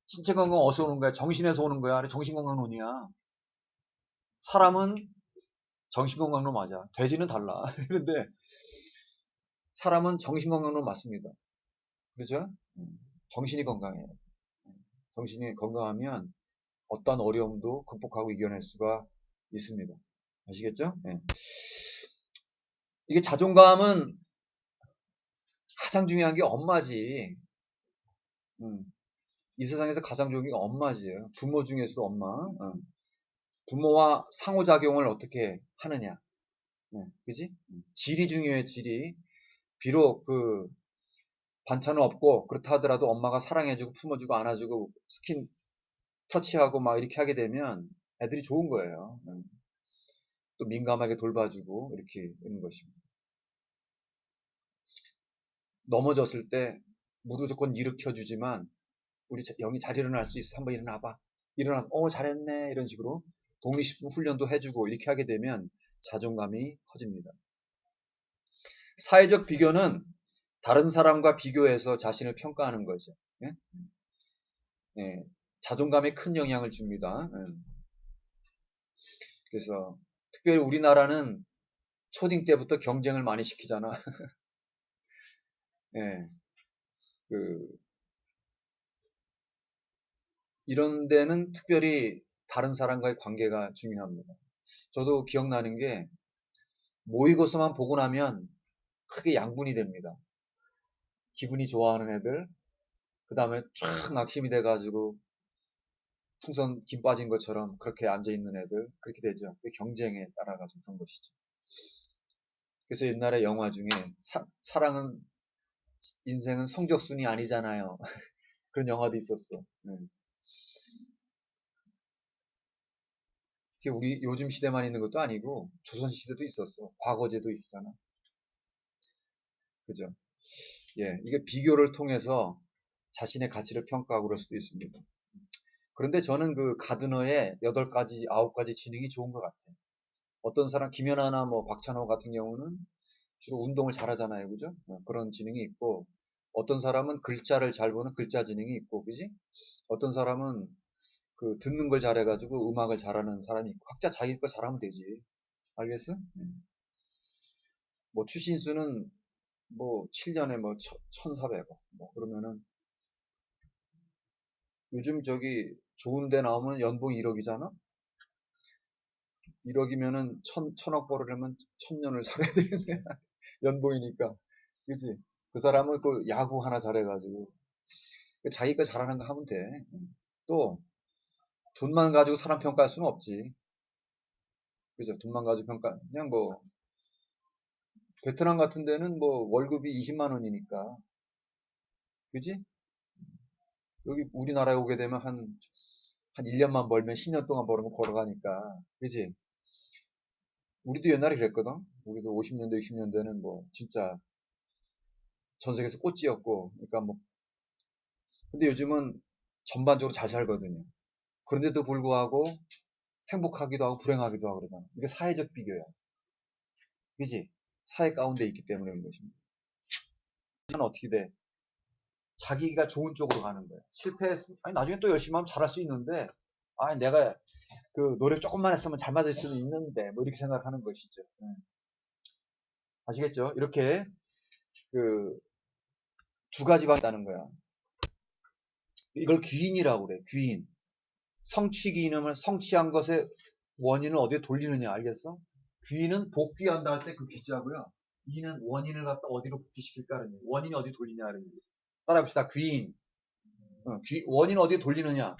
신체 건강 어디서 오는 거야? 정신에서 오는 거야. 정신건강론이야. 사람은 정신건강론 맞아. 돼지는 달라. 그런데 사람은 정신건강론 맞습니다. 그죠? 정신이 건강해요. 정신이 건강하면 어떤 어려움도 극복하고 이겨낼 수가 있습니다. 아시겠죠? 네. 이게 자존감은 가장 중요한 게 엄마지. 이 세상에서 가장 좋은 게 엄마지. 부모 중에서도 엄마. 부모와 상호작용을 어떻게 하느냐. 그지? 질이 중요해, 질이. 비록 반찬은 없고, 그렇다 하더라도 엄마가 사랑해주고, 품어주고, 안아주고, 스킨 터치하고 막 이렇게 하게 되면 애들이 좋은 거예요. 또 민감하게 돌봐주고, 이렇게 하는 것입니다. 넘어졌을 때 무조건 일으켜주지만 우리 영이 잘 일어날 수 있어. 한번 일어나봐. 일어나서 잘했네. 이런 식으로 독립심 훈련도 해주고 이렇게 하게 되면 자존감이 커집니다. 사회적 비교는 다른 사람과 비교해서 자신을 평가하는 거죠. 예? 예, 자존감에 큰 영향을 줍니다. 예. 그래서 특별히 우리나라는 초딩 때부터 경쟁을 많이 시키잖아. 예, 이런 데는 특별히 다른 사람과의 관계가 중요합니다. 저도 기억나는 게 모의고사만 보고 나면 크게 양분이 됩니다. 기분이 좋아하는 애들, 그 다음에 쫙 낙심이 돼가지고 풍선 김 빠진 것처럼 그렇게 앉아있는 애들, 그렇게 되죠. 경쟁에 따라가지고 그런 것이죠. 그래서 옛날에 영화 중에 사랑은, 인생은 성적순이 아니잖아요. 그런 영화도 있었어. 네. 그게 우리 요즘 시대만 있는 것도 아니고 조선시대도 있었어. 과거제도 있었잖아. 그죠? 예, 이게 비교를 통해서 자신의 가치를 평가하고 그럴 수도 있습니다. 그런데 저는 그 가드너의 8가지, 9가지 지능이 좋은 것 같아요. 어떤 사람, 김연아나 뭐 박찬호 같은 경우는 주로 운동을 잘하잖아요. 그죠? 그런 지능이 있고, 어떤 사람은 글자를 잘 보는 글자 지능이 있고, 그지? 어떤 사람은 그 듣는 걸 잘해가지고 음악을 잘하는 사람이 있고, 각자 자기 거 잘하면 되지. 알겠어? 뭐 추신수는 뭐 7년에 뭐 1,400억, 뭐 그러면은 요즘 저기 좋은 데 나오면 연봉 1억이잖아? 1억이면은 천억 벌으려면 1,000년을 살아야 되겠네. 연봉이니까. 그치? 그 사람은 그 야구 하나 잘해가지고. 자기 거 잘하는 거 하면 돼. 또, 돈만 가지고 사람 평가할 수는 없지. 그죠? 돈만 가지고 그냥 뭐, 베트남 같은 데는 뭐 월급이 20만 원이니까. 그지? 여기 우리나라에 오게 되면 한 1년만 벌면 10년 동안 벌으면 걸어가니까. 그지? 우리도 옛날에 그랬거든. 우리도 50년대, 60년대는 뭐 진짜 전 세계에서 꽃이었고. 그러니까 뭐 근데 요즘은 전반적으로 잘 살거든요. 그런데도 불구하고 행복하기도 하고 불행하기도 하고 그러잖아. 이게 사회적 비교야. 그지? 사회 가운데 있기 때문에 그런 것입니다. 는 어떻게 돼? 자기가 좋은 쪽으로 가는 거야. 아니, 나중에 또 열심히 하면 잘할 수 있는데, 내가 그 노력 조금만 했으면 잘 맞을 수도 있는데, 뭐 이렇게 생각하는 것이죠. 아시겠죠? 이렇게 그 두 가지 방이 있다는 거야. 이걸 귀인이라고 그래. 귀인. 성취기인은 성취한 것의 원인을 어디에 돌리느냐, 알겠어? 귀인은 복귀한다 할 때 그 귀자고요. 이는 원인을 갖다 어디로 복귀시킬까 하는 얘기. 원인이 어디 돌리냐 하는 얘기. 따라합시다. 귀인. 원인 어디에 돌리느냐.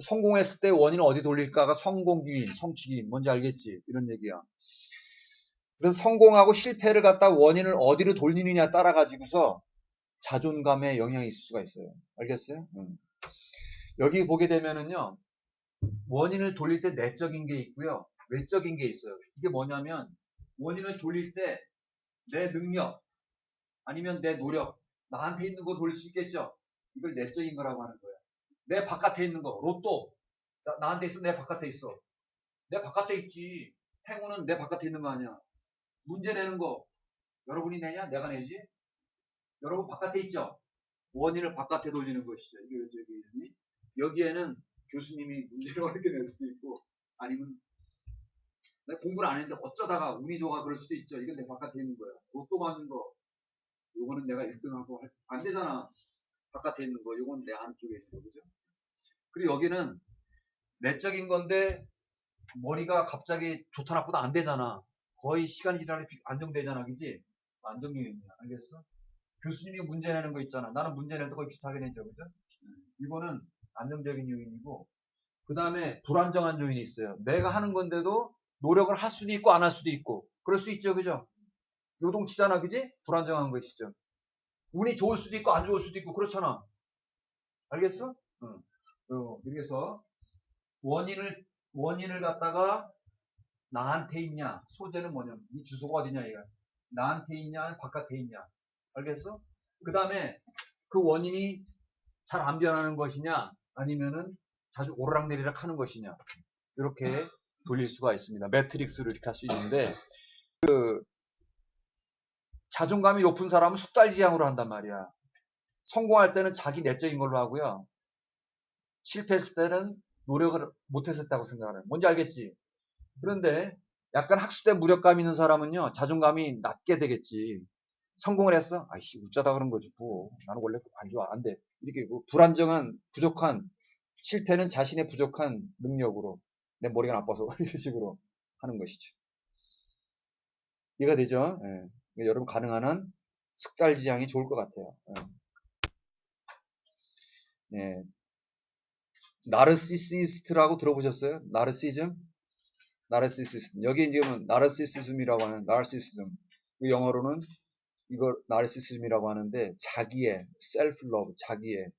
성공했을 때 원인을 어디 돌릴까가 성공귀인, 성취기인. 뭔지 알겠지? 이런 얘기야. 그래서 성공하고 실패를 갖다 원인을 어디로 돌리느냐 따라 가지고서 자존감에 영향이 있을 수가 있어요. 알겠어요? 여기 보게 되면은요. 원인을 돌릴 때 내적인 게 있고요. 외적인 게 있어요. 이게 뭐냐면 원인을 돌릴 때 내 능력 아니면 내 노력 나한테 있는 거 돌릴 수 있겠죠. 이걸 내적인 거라고 하는 거예요. 내 바깥에 있는 거 로또 나한테 있어 내 바깥에 있어. 내 바깥에 있지. 행운은 내 바깥에 있는 거 아니야. 문제 내는 거 여러분이 내냐? 내가 내지? 여러분 바깥에 있죠? 원인을 바깥에 돌리는 것이죠. 이게 외적인. 여기에는 교수님이 문제를 어렵게 낼 수도 있고 아니면 내가 공부를 안 했는데 어쩌다가 운이 좋아 그럴 수도 있죠. 이건 내 바깥에 있는 거야. 로또 맞는 거, 요거는 내가 1등하고 안 되잖아. 바깥에 있는 거, 요건 내 안쪽에 있는 거, 그죠? 그리고 여기는 내적인 건데 머리가 갑자기 좋다 나쁘다 안 되잖아. 거의 시간이 지나면 안정되잖아, 그지? 안정요인이야, 알겠어? 교수님이 문제 내는 거 있잖아. 나는 문제 내는 거 거의 비슷하게 내죠, 그죠? 이거는 안정적인 요인이고, 그 다음에 불안정한 요인이 있어요. 내가 하는 건데도 노력을 할 수도 있고 안 할 수도 있고 그럴 수 있죠, 그죠? 요동치잖아, 그지? 불안정한 것이죠. 운이 좋을 수도 있고 안 좋을 수도 있고 그렇잖아. 알겠어? 응. 그래서 원인을 갖다가 나한테 있냐, 소재는 뭐냐면 이 주소가 어디냐 얘가 나한테 있냐 바깥에 있냐. 알겠어? 그 다음에 그 원인이 잘 안 변하는 것이냐, 아니면은 자주 오르락내리락 하는 것이냐, 이렇게 돌릴 수가 있습니다. 매트릭스로 이렇게 할 수 있는데, 자존감이 높은 사람은 숙달지향으로 한단 말이야. 성공할 때는 자기 내적인 걸로 하고요. 실패했을 때는 노력을 못했었다고 생각을 해요. 뭔지 알겠지? 그런데 약간 학습된 무력감 있는 사람은요, 자존감이 낮게 되겠지. 성공을 했어? 아이씨, 웃자다 그런 거지, 뭐. 나는 원래 안 좋아. 안 돼. 이렇게 뭐 불안정한, 부족한, 실패는 자신의 부족한 능력으로, 내 머리가 나빠서, 이런 식으로 하는 것이죠. 이해가 되죠? 예. 여러분 가능한 한 숙달지향이 좋을 것 같아요. 예. 예. 나르시시스트라고 들어보셨어요? 나르시즘? 나르시시즘. 여기 지금 나르시시즘이라고 하는, 나르시시즘. 그 영어로는 이걸 나르시시즘이라고 하는데, 자기의, 셀프 러브, 자기의.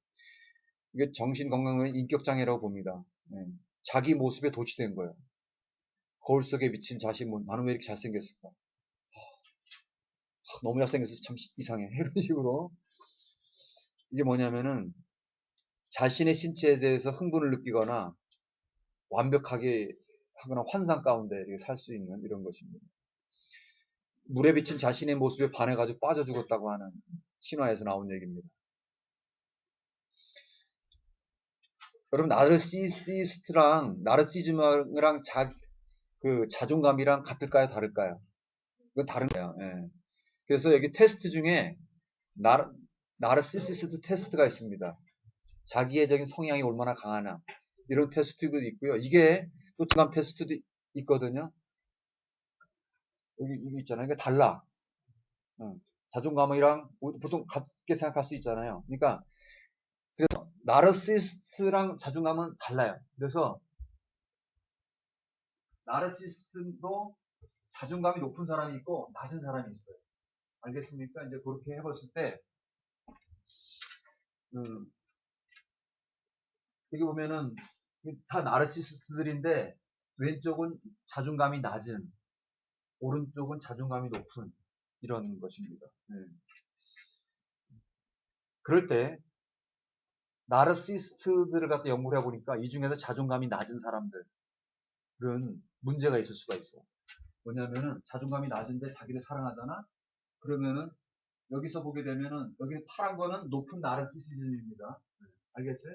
이게 정신건강의 인격장애라고 봅니다. 예. 자기 모습에 도취된 거예요. 거울 속에 비친 자신, 나는 왜 이렇게 잘생겼을까? 너무 잘생겨서 참 이상해. 이런 식으로. 이게 뭐냐면은, 자신의 신체에 대해서 흥분을 느끼거나, 완벽하게 하거나 환상 가운데 살 수 있는 이런 것입니다. 물에 비친 자신의 모습에 반해가지고 빠져 죽었다고 하는 신화에서 나온 얘기입니다. 여러분, 나르시시스트랑 나르시즘이랑 그 자존감이랑 같을까요? 다를까요? 이건 다른 거예요. 예. 그래서 여기 테스트 중에 나르시시스트 테스트가 있습니다. 자기애적인 성향이 얼마나 강하나 이런 테스트도 있고요. 이게 또 자존감 테스트도 있거든요. 여기 이거 있잖아요. 이게 달라. 자존감이랑 보통 같게 생각할 수 있잖아요. 그러니까 나르시스트랑 자존감은 달라요. 그래서 나르시스트도 자존감이 높은 사람이 있고 낮은 사람이 있어요. 알겠습니까? 이제 그렇게 해봤을 때 여기 보면은 다 나르시스트들인데 왼쪽은 자존감이 낮은, 오른쪽은 자존감이 높은 이런 것입니다. 네. 그럴 때 나르시스트들을 갖다 연구를 해보니까 이 중에서 자존감이 낮은 사람들은 문제가 있을 수가 있어요. 뭐냐면은 자존감이 낮은데 자기를 사랑하잖아? 그러면은 여기서 보게 되면은 여기 파란 거는 높은 나르시시즘입니다. 알겠어요?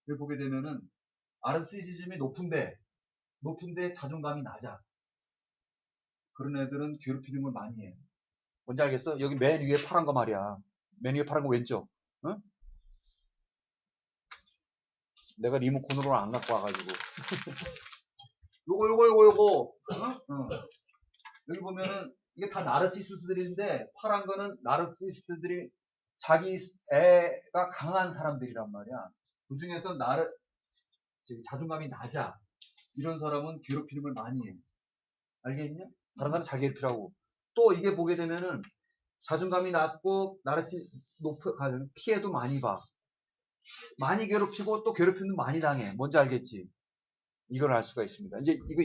여기 보게 되면은 나르시시즘이 높은데 자존감이 낮아. 그런 애들은 괴롭히는 걸 많이 해. 뭔지 알겠어? 여기 맨 위에 파란 거 말이야. 맨 위에 파란 거 왼쪽. 어? 내가 리모컨으로 안 갖고 와가지고. 요거. 어? 여기 보면은 이게 다 나르시스트들인데 파란 거는 나르시스트들이 자기 애가 강한 사람들이란 말이야. 그 중에서 자존감이 낮아. 이런 사람은 괴롭히는 걸 많이 해. 알겠냐? 다른 사람 잘 괴롭히라고. 또 이게 보게 되면은 자존감이 낮고 높은 피해도 많이 봐. 많이 괴롭히고 또 괴롭힘도 많이 당해. 뭔지 알겠지? 이걸 알 수가 있습니다. 이제 이거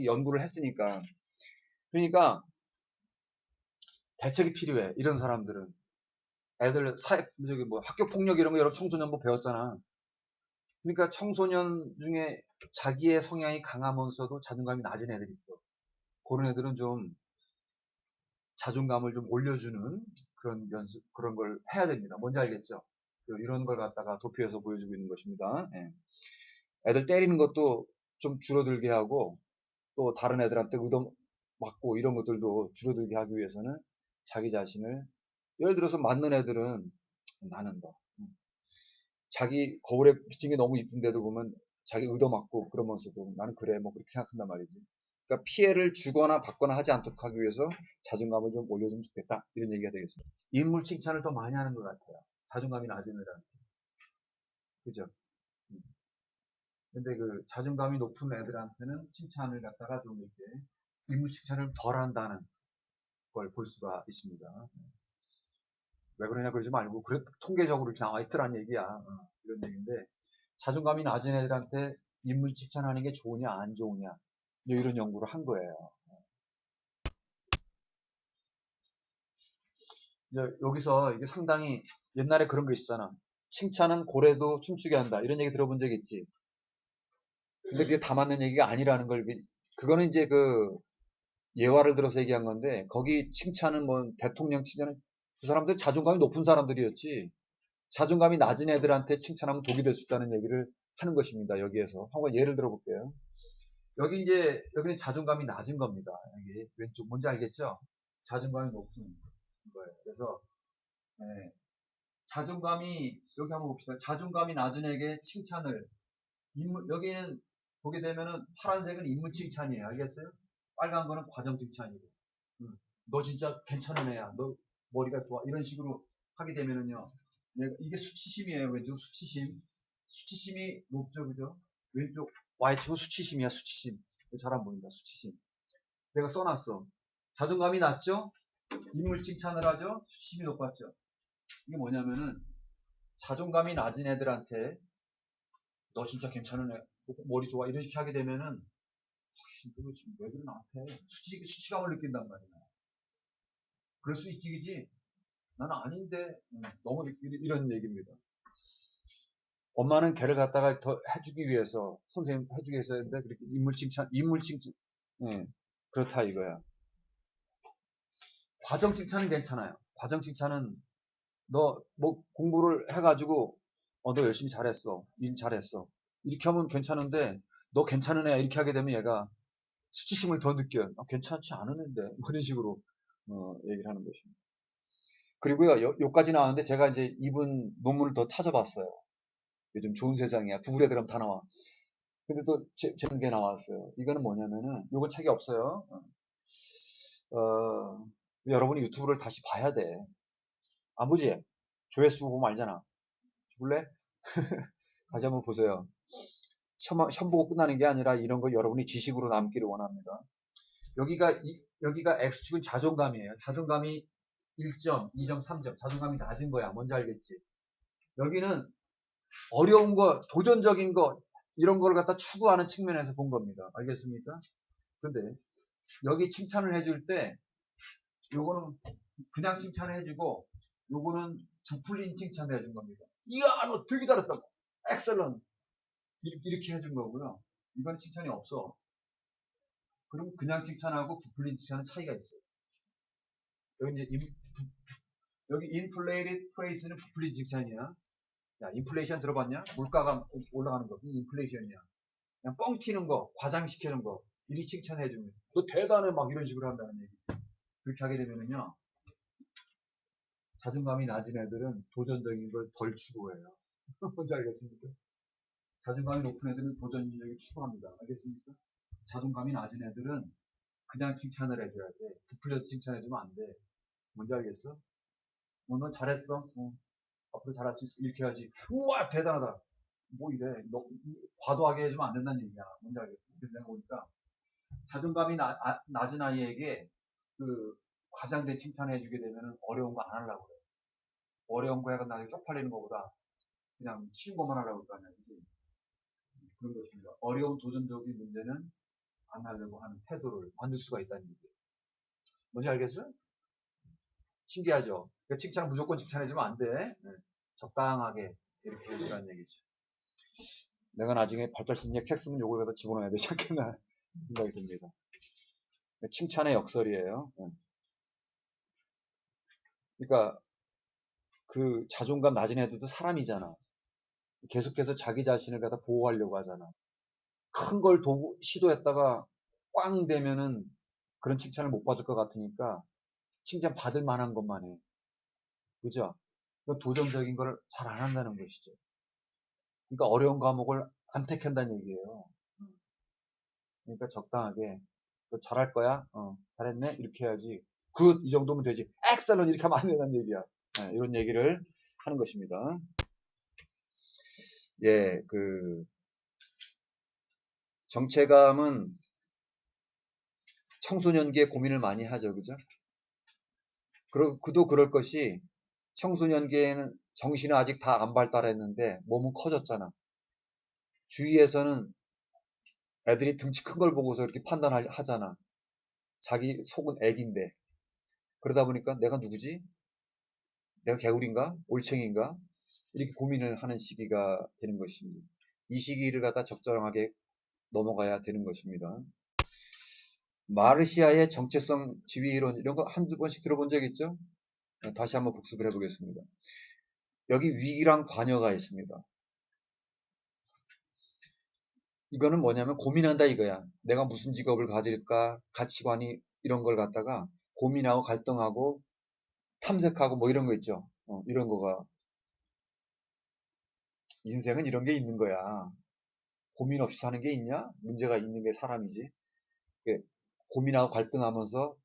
연구를 했으니까. 그러니까 대책이 필요해. 이런 사람들은. 애들 학교 폭력 이런 거 여러 청소년부 배웠잖아. 그러니까 청소년 중에 자기의 성향이 강하면서도 자존감이 낮은 애들이 있어. 그런 애들은 좀 자존감을 좀 올려주는 그런 그런 걸 해야 됩니다. 뭔지 알겠죠? 이런 걸 갖다가 도표에서 보여주고 있는 것입니다. 예. 애들 때리는 것도 좀 줄어들게 하고 또 다른 애들한테 맞고 이런 것들도 줄어들게 하기 위해서는 자기 자신을 예를 들어서 맞는 애들은 나는 자기 거울에 비친 게 너무 이쁜데도 보면 자기 얻어맞고 그러면서도 나는 그래 뭐 그렇게 생각한단 말이지. 그러니까 피해를 주거나 받거나 하지 않도록 하기 위해서 자존감을 좀 올려주면 좋겠다 이런 얘기가 되겠습니다. 인물 칭찬을 더 많이 하는 것 같아요. 자존감이 낮은 애들한테. 그죠? 근데 그 자존감이 높은 애들한테는 칭찬을 갖다가 좀 이렇게 인물 칭찬을 덜 한다는 걸 볼 수가 있습니다. 왜 그러냐 그러지 말고 그래 통계적으로 이렇게 나와 있더란 얘기야. 이런 얘기인데 자존감이 낮은 애들한테 인물 칭찬하는 게 좋으냐 안 좋으냐 이런 연구를 한 거예요. 이제 여기서 이게 상당히 옛날에 그런 거 있었잖아. 칭찬은 고래도 춤추게 한다. 이런 얘기 들어본 적 있지? 근데 그게 다 맞는 얘기가 아니라는 걸, 그거는 이제 그 예화를 들어서 얘기한 건데, 거기 칭찬은 뭐 대통령 칭찬은 그 사람들 자존감이 높은 사람들이었지. 자존감이 낮은 애들한테 칭찬하면 독이 될 수 있다는 얘기를 하는 것입니다. 여기에서. 한번 예를 들어 볼게요. 여기 이제, 여기는 자존감이 낮은 겁니다. 여기 왼쪽, 뭔지 알겠죠? 자존감이 높은 거예요. 그래서, 네. 자존감이, 여기 한번 봅시다. 자존감이 낮은 애에게 칭찬을, 여기는 보게 되면은 파란색은 인물 칭찬이에요. 알겠어요? 빨간 거는 과정 칭찬이고. 너 진짜 괜찮은 애야. 너 머리가 좋아. 이런 식으로 하게 되면은요. 이게 수치심이에요. 왼쪽 수치심. 수치심이 높죠. 그죠? 왼쪽 Y축은 수치심이야. 수치심. 잘 안 보인다. 수치심. 내가 써놨어. 자존감이 낮죠? 인물 칭찬을 하죠? 수치심이 높았죠? 이게 뭐냐면은 자존감이 낮은 애들한테 너 진짜 괜찮은 애, 머리 좋아. 이런 식으로 하게 되면은 너 지금 왜 그래 나한테 수치감을 느낀단 말이야. 그럴 수 있지, 그지? 나는 아닌데 너무 이런 얘기입니다. 엄마는 걔를 갖다가 더 해주기 위해서 선생님 해주기 위해서 했는데 그렇게 인물 칭찬 그렇다 이거야. 과정 칭찬은 괜찮아요. 과정 칭찬은 너 뭐 공부를 해가지고 너 열심히 잘했어, 일 잘했어 이렇게 하면 괜찮은데 너 괜찮은 애야 이렇게 하게 되면 얘가 수치심을 더 느껴요. 괜찮지 않은데 뭐 이런 식으로 얘기를 하는 것입니다. 그리고요 여기까지 나왔는데 제가 이제 이분 논문을 더 찾아봤어요. 요즘 좋은 세상이야. 구글에 들어가면 다 나와. 근데 또 재밌는 게 나왔어요. 이거는 뭐냐면은 요거 책이 없어요. 여러분이 유튜브를 다시 봐야 돼. 안 보지? 조회수 보면 알잖아. 죽을래? 다시 한번 보세요. 시험 보고 끝나는 게 아니라 이런 거 여러분이 지식으로 남기를 원합니다. 여기가 X축은 자존감이에요. 자존감이 1점, 2점, 3점. 자존감이 낮은 거야. 뭔지 알겠지? 여기는 어려운 거, 도전적인 거, 이런 거를 갖다 추구하는 측면에서 본 겁니다. 알겠습니까? 근데 여기 칭찬을 해줄 때 요거는 그냥 칭찬을 해주고 요거는 부풀린 칭찬을 해준 겁니다. 이야 너 되게 잘했다. 엑셀런 이렇게 해준 거고요. 이건 칭찬이 없어. 그럼 그냥 칭찬하고 부풀린 칭찬은 차이가 있어요. 여기 이제 여기 inflated praise는 부풀린 칭찬이야. 야, 인플레이션 들어봤냐? 물가가 올라가는 거. 인플레이션이야. 그냥 뻥 튀는 거, 과장시키는 거. 이리 칭찬해주면. 너 대단해 막 이런 식으로 한다는 얘기. 그렇게 하게 되면은요. 자존감이 낮은 애들은 도전적인 걸 덜 추구해요. 뭔지 알겠습니까? 자존감이 높은 애들은 도전적인 추구합니다. 알겠습니까? 자존감이 낮은 애들은 그냥 칭찬을 해줘야 돼. 부풀려서 칭찬해주면 안 돼. 뭔지 알겠어? 너 잘했어. 앞으로 잘할 수 있어. 이렇게 해야지. 우와 대단하다. 뭐 이래. 너 과도하게 해주면 안 된다는 얘기야. 뭔지 알겠어? 그래서 내가 보니까 자존감이 낮은 아이에게 그 과장된 칭찬해주게 되면 어려운 거 안 하려고 그래. 어려운 거 해가 나중에 쪽팔리는 것보다 그냥 쉬운 것만 하려고 할 거 아니야. 그치? 그런 것입니다. 어려운 도전적인 문제는 안 하려고 하는 태도를 만들 수가 있다는 얘기예요. 뭔지 알겠어요? 신기하죠? 그러니까 칭찬 무조건 칭찬해주면 안 돼. 네. 적당하게 이렇게 해주라는 얘기죠. 내가 나중에 발달심리학 책 쓰면 요걸 갖다 집어넣어야 되지 않겠나 생각이 듭니다. 칭찬의 역설이에요. 네. 그러니까 그 자존감 낮은 애들도 사람이잖아. 계속해서 자기 자신을 갖다 보호하려고 하잖아. 큰 걸 시도했다가 꽝 되면은 그런 칭찬을 못 받을 것 같으니까 칭찬 받을 만한 것만 해. 그죠? 도전적인 걸 잘 안 한다는 것이죠. 그러니까 어려운 과목을 안 택한다는 얘기예요. 그러니까 적당하게 잘할 거야? 잘했네? 이렇게 해야지. 이 정도면 되지. 엑셀런 이렇게 하면 안 된다는 얘기야. 네, 이런 얘기를 하는 것입니다. 예, 정체감은 청소년기에 고민을 많이 하죠. 그죠? 그도 그럴 것이 청소년기에는 정신은 아직 다 안 발달했는데 몸은 커졌잖아. 주위에서는 애들이 등치 큰 걸 보고서 이렇게 판단하잖아. 자기 속은 애기인데. 그러다 보니까 내가 누구지? 내가 개구리인가? 올챙인가? 이렇게 고민을 하는 시기가 되는 것입니다. 이 시기를 갖다 적절하게 넘어가야 되는 것입니다. 마르시아의 정체성 지위이론 이런 거 한두 번씩 들어본 적 있죠? 다시 한번 복습을 해보겠습니다. 여기 위기랑 관여가 있습니다. 이거는 뭐냐면 고민한다 이거야. 내가 무슨 직업을 가질까, 가치관이 이런 걸 갖다가 고민하고 갈등하고 탐색하고 뭐 이런 거 있죠. 이런 거가 인생은 이런 게 있는 거야. 고민 없이 사는 게 있냐? 문제가 있는 게 사람이지. 고민하고 갈등하면서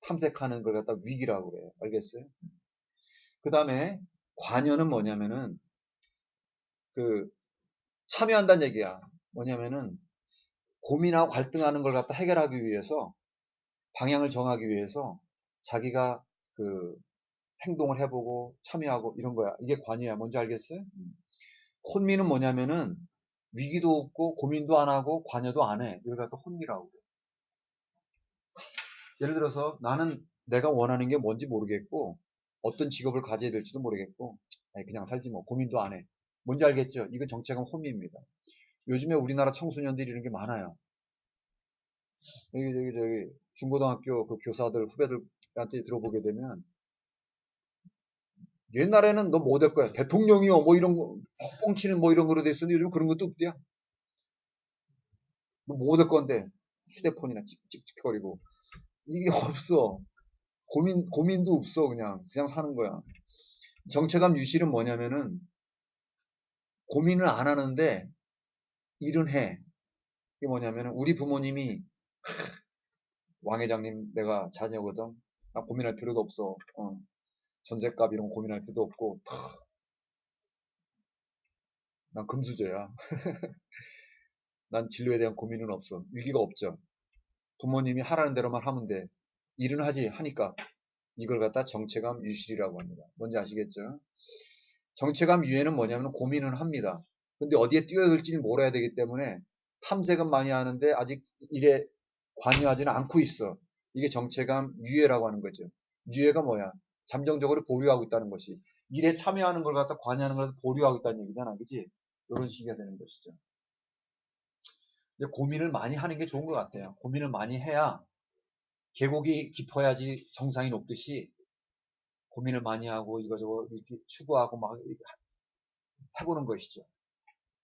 탐색하는 걸 갖다 위기라고 그래요. 알겠어요? 그 다음에 관여는 뭐냐면은 그 참여한다는 얘기야. 뭐냐면은 고민하고 갈등하는 걸 갖다 해결하기 위해서 방향을 정하기 위해서 자기가 그 행동을 해보고 참여하고 이런 거야. 이게 관여야. 뭔지 알겠어요? 혼미는 뭐냐면은 위기도 없고 고민도 안 하고 관여도 안 해. 이걸 갖다 혼미라고 그래. 예를 들어서 나는 내가 원하는 게 뭔지 모르겠고 어떤 직업을 가져야 될지도 모르겠고 그냥 살지 뭐 고민도 안 해. 뭔지 알겠죠? 이건 정체감 혼미입니다. 요즘에 우리나라 청소년들이 이런 게 많아요. 저기 중고등학교 그 교사들 후배들한테 들어보게 되면 옛날에는 너 뭐 될 거야? 대통령이요. 뭐 이런 거 뻥치는 뭐 이런 거로 돼 있었는데 요즘 그런 것도 없대요. 너 뭐 될 건데 휴대폰이나 찍찍거리고 이게 없어. 고민도 없어. 그냥 사는 거야. 정체감 유실은 뭐냐면은 고민을 안 하는데 일은 해. 이게 뭐냐면은 우리 부모님이 왕 회장님 내가 자녀거든. 나 고민할 필요도 없어. 전셋값 이런 거 고민할 필요도 없고 난 금수저야. 난 진로에 대한 고민은 없어. 위기가 없죠. 부모님이 하라는 대로만 하면 돼. 일은 하지 하니까 이걸 갖다 정체감 유실이라고 합니다. 뭔지 아시겠죠? 정체감 유예는 뭐냐면 고민은 합니다. 근데 어디에 뛰어들지는 몰라야 되기 때문에 탐색은 많이 하는데 아직 일에 관여하지는 않고 있어. 이게 정체감 유예라고 하는 거죠. 유예가 뭐야? 잠정적으로 보류하고 있다는 것이. 일에 참여하는 걸 갖다 관여하는 걸 갖다 보류하고 있다는 얘기잖아. 그치? 이런 식이 되는 것이죠. 고민을 많이 하는 게 좋은 것 같아요. 고민을 많이 해야 계곡이 깊어야지 정상이 높듯이 고민을 많이 하고 이거저거 이렇게 추구하고 막 해보는 것이죠.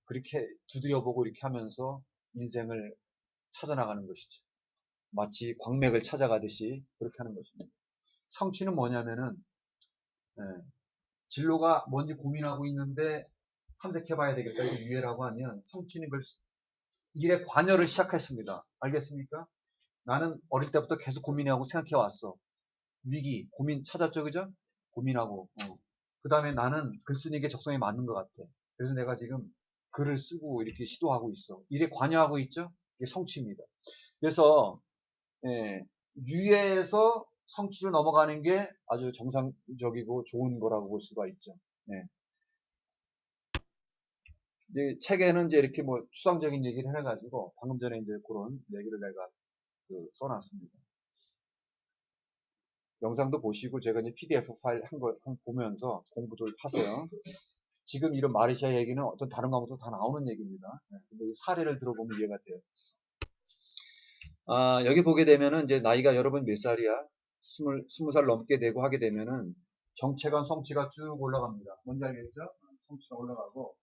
그렇게 두드려보고 이렇게 하면서 인생을 찾아나가는 것이죠. 마치 광맥을 찾아가듯이 그렇게 하는 것입니다. 성취는 뭐냐면은 진로가 뭔지 고민하고 있는데 탐색해봐야 되겠다. 이거 유예라고 하면 성취는 걸 일에 관여를 시작했습니다. 알겠습니까? 나는 어릴 때부터 계속 고민하고 생각해 왔어. 위기, 고민 찾았죠, 그죠? 고민하고. 그 다음에 나는 글 쓰는 게 적성에 맞는 것 같아. 그래서 내가 지금 글을 쓰고 이렇게 시도하고 있어. 일에 관여하고 있죠? 이게 성취입니다. 그래서 유예에서 성취로 넘어가는 게 아주 정상적이고 좋은 거라고 볼 수가 있죠. 네. 책에는 이제 이렇게 뭐 추상적인 얘기를 해가지고 방금 전에 이제 그런 얘기를 내가 써놨습니다. 영상도 보시고 제가 이제 PDF 파일 한 걸 보면서 공부를 하세요. 지금 이런 마르시아 얘기는 어떤 다른 과목도 다 나오는 얘기입니다. 근데 사례를 들어보면 이해가 돼요. 여기 보게 되면은 이제 나이가 여러분 몇 살이야? 20살 넘게 되고 하게 되면은 정체감, 성취가 쭉 올라갑니다. 뭔지 알겠죠? 성취가 올라가고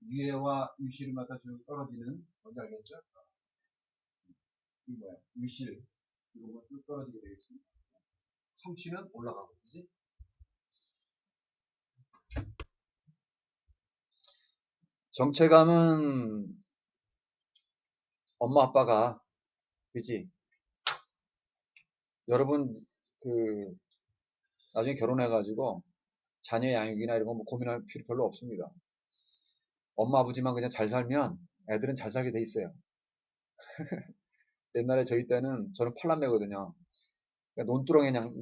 유예와 유실을 갖다 쭉 떨어지는 뭔지 알겠죠? 이 뭐야? 유실 이런 거쭉 떨어지게 되겠습니다. 성취는 올라가고, 그지? 정체감은 엄마 아빠가, 그지? 여러분 그 나중에 결혼해가지고 자녀 양육이나 이런 거 뭐 고민할 필요 별로 없습니다. 엄마 아버지만 그냥 잘 살면 애들은 잘 살게 돼 있어요. 옛날에 저희 때는 저는 팔남매거든요. 그러니까 논두렁에 그냥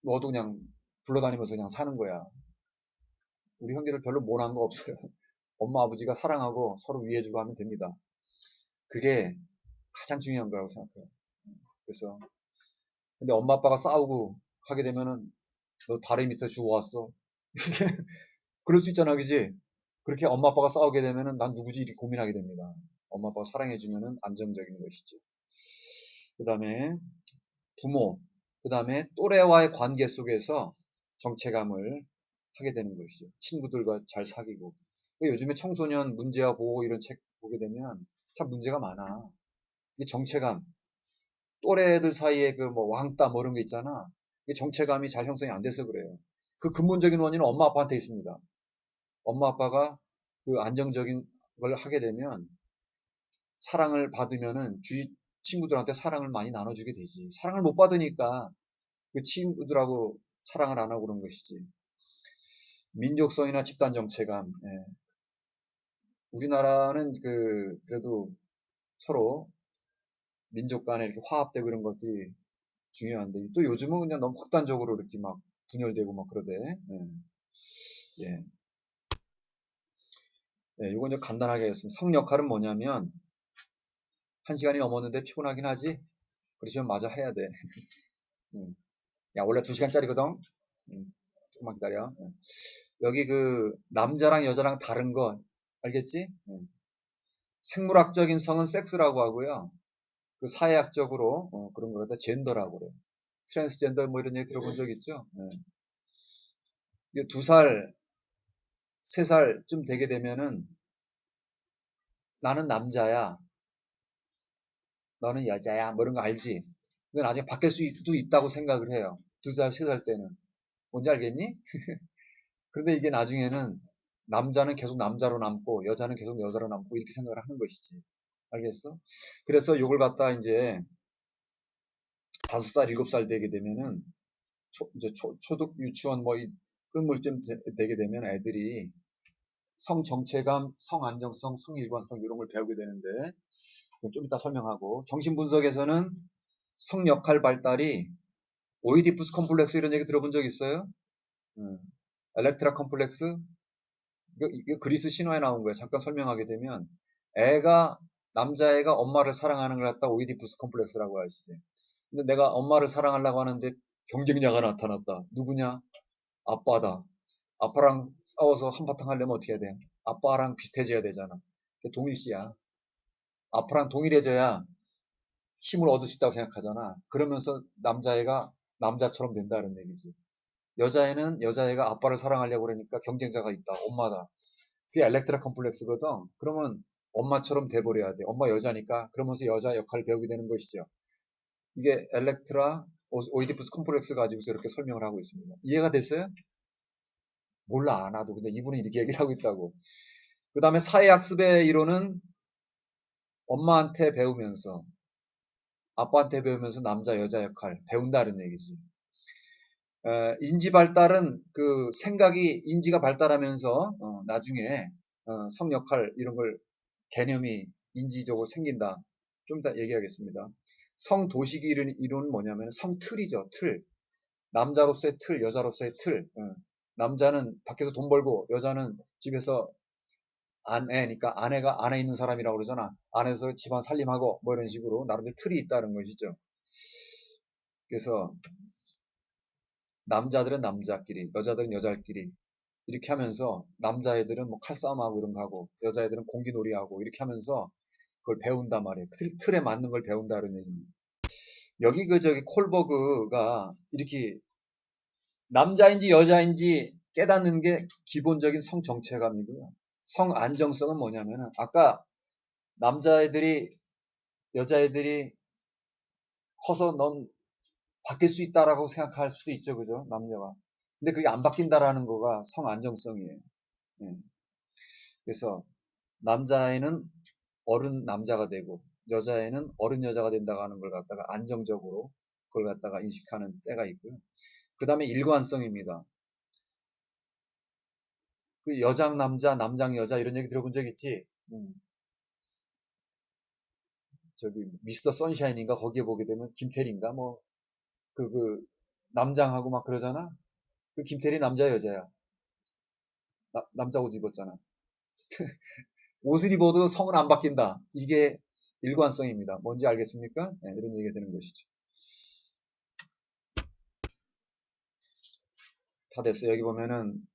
넣어도 그냥 굴러다니면서 그냥 사는 거야. 우리 형제들 별로 못한 거 없어요. 엄마 아버지가 사랑하고 서로 위해주고 하면 됩니다. 그게 가장 중요한 거라고 생각해요. 그래서 근데 엄마 아빠가 싸우고 하게 되면은 너 다리 밑에 주워 왔어. 그럴 수 있잖아, 그지? 그렇게 엄마 아빠가 싸우게 되면은 난 누구지 이렇게 고민하게 됩니다. 엄마 아빠가 사랑해주면은 안정적인 것이죠. 그 다음에 부모, 그 다음에 또래와의 관계 속에서 정체감을 하게 되는 것이죠. 친구들과 잘 사귀고. 요즘에 청소년 문제와 보호 이런 책 보게 되면 참 문제가 많아. 이 정체감, 또래들 사이에 그 뭐 왕따 뭐 이런 게 있잖아. 이 정체감이 잘 형성이 안 돼서 그래요. 그 근본적인 원인은 엄마 아빠한테 있습니다. 엄마 아빠가 그 안정적인 걸 하게 되면 사랑을 받으면은 주위 친구들한테 사랑을 많이 나눠주게 되지. 사랑을 못 받으니까 그 친구들하고 사랑을 안 하고 그런 것이지. 민족성이나 집단 정체감. 예. 우리나라는 그래도 서로 민족 간에 이렇게 화합되고 이런 것들이 중요한데 또 요즘은 그냥 너무 극단적으로 이렇게 막 분열되고 막 그러대. 예. 예. 예, 이건 이제 간단하게 하겠습니다. 성 역할은 뭐냐면 한 시간이 넘었는데 피곤하긴 하지. 그러시면 마저 해야 돼. 야 원래 2시간짜리거든. 조금만 기다려. 여기 그 남자랑 여자랑 다른 거 알겠지? 생물학적인 성은 섹스라고 하고요. 그 사회학적으로 그런 걸 갖다 젠더라고 그래요. 트랜스젠더 뭐 이런 얘기 들어본 적 있죠? 이게 2살, 3살쯤 되게 되면은 나는 남자야, 너는 여자야, 뭐 이런 거 알지? 근데 나중에 바뀔 수도 있다고 생각을 해요. 2살, 3살 때는. 뭔지 알겠니? 그런데 이게 나중에는 남자는 계속 남자로 남고 여자는 계속 여자로 남고 이렇게 생각을 하는 것이지. 알겠어? 그래서 이걸 갖다 이제 5살, 7살 되게 되면은 이제 초등 유치원 뭐 끝물쯤 되게 되면 애들이 성 정체감, 성 안정성, 성 일관성 이런 걸 배우게 되는데 좀 이따 설명하고 정신 분석에서는 성 역할 발달이 오이디푸스 컴플렉스 이런 얘기 들어본 적 있어요? 엘렉트라 컴플렉스 이거 그리스 신화에 나온 거예요. 잠깐 설명하게 되면 남자애가 엄마를 사랑하는 걸 갖다 오이디푸스 컴플렉스라고 하시지. 근데 내가 엄마를 사랑하려고 하는데 경쟁자가 나타났다. 누구냐? 아빠다. 아빠랑 싸워서 한바탕 하려면 어떻게 해야 돼? 아빠랑 비슷해져야 되잖아. 동일시야. 아빠랑 동일해져야 힘을 얻을 수 있다고 생각하잖아. 그러면서 남자애가 남자처럼 된다는 얘기지. 여자애는 여자애가 아빠를 사랑하려고 그러니까 경쟁자가 있다. 엄마다. 그게 엘렉트라 컴플렉스거든. 그러면 엄마처럼 돼버려야 돼. 엄마 여자니까. 그러면서 여자 역할을 배우게 되는 것이죠. 이게 엘렉트라 오이디푸스 컴플렉스 가지고서 이렇게 설명을 하고 있습니다. 이해가 됐어요? 몰라 안 와도 근데 이분은 이렇게 얘기를 하고 있다고. 그 다음에 사회학습의 이론은 엄마한테 배우면서 아빠한테 배우면서 남자 여자 역할 배운다는 얘기지. 인지 발달은 그 생각이 인지가 발달하면서 나중에 성 역할 이런 걸 개념이 인지적으로 생긴다. 좀 이따 얘기하겠습니다. 성 도식 이론은 뭐냐면 성틀이죠. 틀. 남자로서의 틀, 여자로서의 틀. 남자는 밖에서 돈 벌고 여자는 집에서 아내니까 아내가 안에 있는 사람이라고 그러잖아. 안에서 집안 살림하고 뭐 이런 식으로 나름대로 틀이 있다는 것이죠. 그래서 남자들은 남자끼리, 여자들은 여자끼리 이렇게 하면서 남자애들은 뭐 칼싸움하고 이런 거 하고 여자애들은 공기놀이하고 이렇게 하면서 그걸 배운단 말이에요. 틀에 맞는 걸 배운다는 얘기입니다. 여기 저기 콜버그가 이렇게 남자인지 여자인지 깨닫는 게 기본적인 성 정체감이고요. 성 안정성은 뭐냐면은 아까 남자애들이 여자애들이 커서 넌 바뀔 수 있다라고 생각할 수도 있죠, 그죠? 남녀가. 근데 그게 안 바뀐다라는 거가 성 안정성이에요. 예. 그래서 남자애는 어른 남자가 되고 여자애는 어른 여자가 된다고 하는 걸 갖다가 안정적으로 그걸 갖다가 인식하는 때가 있고요. 그 다음에 일관성입니다. 그 여장 남자, 남장 여자 이런 얘기 들어본 적 있지? 저기 미스터 선샤인인가 거기에 보게 되면 김태리인가 뭐 그 남장하고 막 그러잖아. 그 김태리 남자 여자야. 남자 옷 입었잖아. 옷을 입어도 성은 안 바뀐다. 이게 일관성입니다. 뭔지 알겠습니까? 네, 이런 얘기가 되는 것이죠. 다 됐어요. 여기 보면은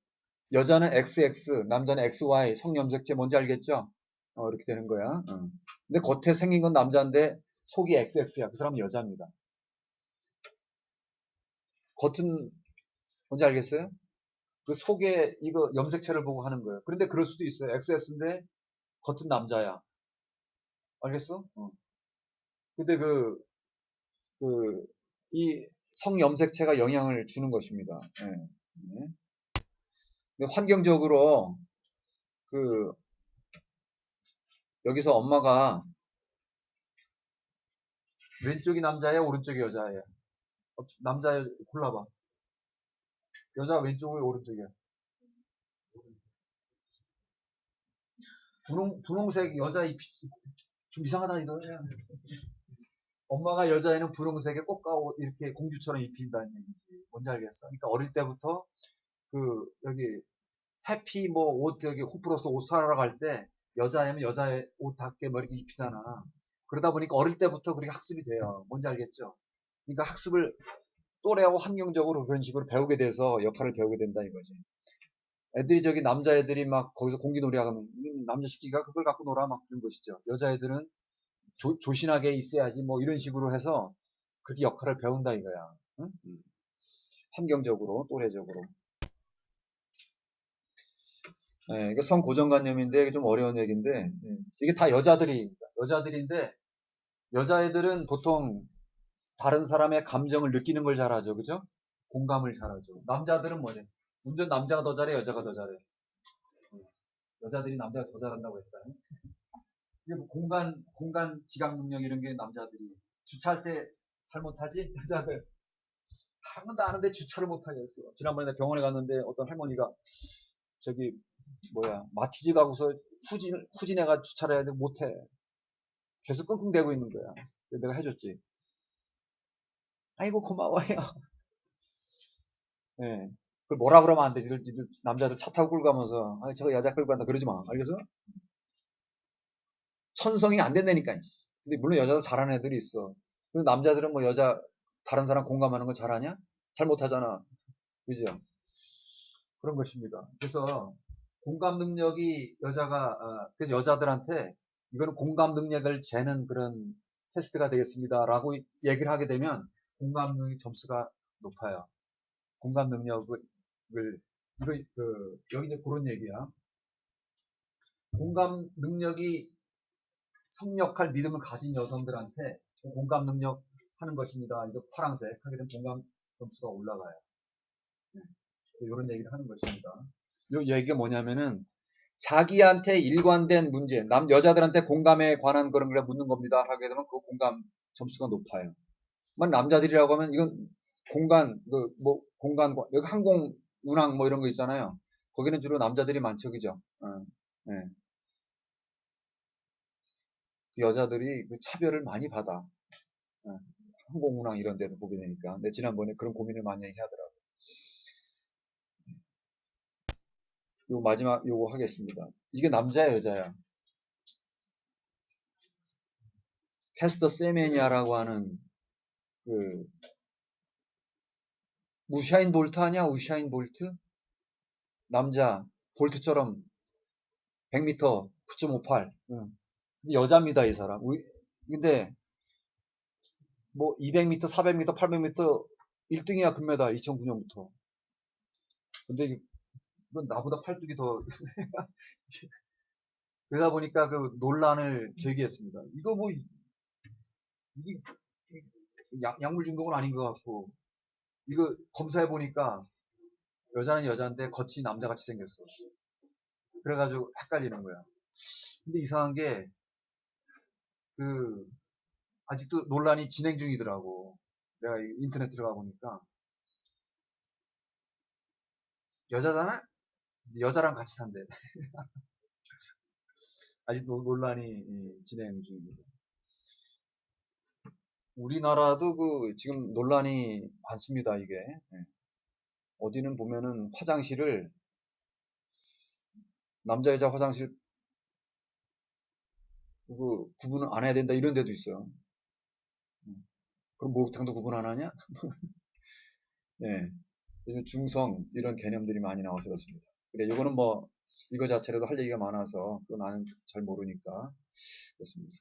여자는 XX, 남자는 XY, 성염색체 뭔지 알겠죠? 이렇게 되는 거야. 근데 겉에 생긴 건 남자인데 속이 XX야. 그 사람은 여자입니다. 겉은 뭔지 알겠어요? 그 속에 이거 염색체를 보고 하는 거예요. 그런데 그럴 수도 있어요. XS인데 겉은 남자야. 알겠어? 근데 이 성염색체가 영향을 주는 것입니다. 예. 네. 근데 환경적으로 그 여기서 엄마가 왼쪽이 남자예요, 오른쪽이 여자예요? 남자 골라봐. 여자 왼쪽이 오른쪽이야. 분홍색 여자 잎이 좀 이상하다 이거. 엄마가 여자애는 분홍색에 꽃가옷 이렇게 공주처럼 입힌다는 얘기지. 뭔지 알겠어? 그러니까 어릴 때부터 여기 해피 뭐 옷 여기 호프로서 옷 사러 갈 때 여자애는 여자의 옷답게 뭐 이렇게 입히잖아. 그러다 보니까 어릴 때부터 그렇게 학습이 돼요. 뭔지 알겠죠? 그러니까 학습을 또래하고 환경적으로 그런 식으로 배우게 돼서 역할을 배우게 된다 이거지. 애들이 저기 남자애들이 막 거기서 공기놀이 하면 남자 새끼가 그걸 갖고 놀아 막 그런 것이죠. 여자애들은 조신하게 있어야지 뭐 이런 식으로 해서 그렇게 역할을 배운다 이거야. 응? 환경적으로 또래적으로. 예, 이게 성고정관념인데 이게 좀 어려운 얘기인데 이게 다 여자들인데 여자애들은 보통 다른 사람의 감정을 느끼는 걸 잘하죠, 그죠? 공감을 잘하죠. 남자들은 뭐냐? 운전 남자가 더 잘해, 여자가 더 잘해. 여자들이 남자가 더 잘한다고 했어요. 이게 뭐 공간 지각 능력 이런 게 남자들이 주차할 때 잘못하지? 여자들 하는 건다 아는데 주차를 못하겠어. 지난번에 내가 병원에 갔는데 어떤 할머니가 저기 마티즈 가고서 후진해가 주차를 해야 돼 못해. 계속 끙끙대고 있는 거야. 내가 해줬지. 아이고 고마워요. 예. 그걸 뭐라 그러면 안 돼. 니들 남자들 차 타고 끌고 가면서 저거 여자 끌고 간다 그러지 마. 알겠어? 천성이 안 된다니까. 근데 물론 여자도 잘하는 애들이 있어. 근데 남자들은 뭐 여자 다른 사람 공감하는 거 잘하냐? 잘 못하잖아. 그죠? 그런 것입니다. 그래서 공감 능력이 그래서 여자들한테 이거는 공감 능력을 재는 그런 테스트가 되겠습니다라고 얘기를 하게 되면 공감 능력 점수가 높아요. 공감 능력을 여기 이제 그런 얘기야. 공감 능력이 성역할 믿음을 가진 여성들한테 공감 능력 하는 것입니다. 이거 파란색 하게 되면 공감 점수가 올라가요. 네. 이런 얘기를 하는 것입니다. 이 얘기가 뭐냐면은 자기한테 일관된 문제, 여자들한테 공감에 관한 그런 걸 묻는 겁니다. 하게 되면 그 공감 점수가 높아요. 만 남자들이라고 하면 이건 공간, 여기 항공 운항 뭐 이런 거 있잖아요. 거기는 주로 남자들이 많죠, 그죠? 네. 여자들이 그 차별을 많이 받아. 항공 운항 이런 데도 보게 되니까. 근데 지난번에 그런 고민을 많이 하더라고요. 요 마지막 요거 하겠습니다. 이게 남자야, 여자야? 캐스터 세메니아라고 하는 그 우샤인 볼트 아니야? 우샤인 볼트? 남자 볼트처럼 100m 9.58. 근데 여자입니다, 이 사람. 근데 뭐 200m, 400m, 800m 1등이야 금메달 2009년부터. 근데 이건 나보다 팔뚝이 더 그러다 보니까 그 논란을 제기했습니다. 이거 뭐 이게 약물 중독은 아닌 것 같고 이거 검사해 보니까 여자는 여자인데 겉이 남자같이 생겼어. 그래가지고 헷갈리는 거야. 근데 이상한 게 그 아직도 논란이 진행 중이더라고. 내가 인터넷 들어가 보니까 여자잖아? 여자랑 같이 산대. 아직 논란이 진행 중입니다. 우리나라도 지금 논란이 많습니다, 이게. 어디는 보면은 화장실을 남자 여자 화장실 구분을 안 해야 된다 이런 데도 있어요. 그럼 목욕탕도 구분 안 하냐? 네. 요즘 중성 이런 개념들이 많이 나와서 그렇습니다. 그래, 요거는 뭐 이거 자체로도 할 얘기가 많아서 또 나는 잘 모르니까 그렇습니다.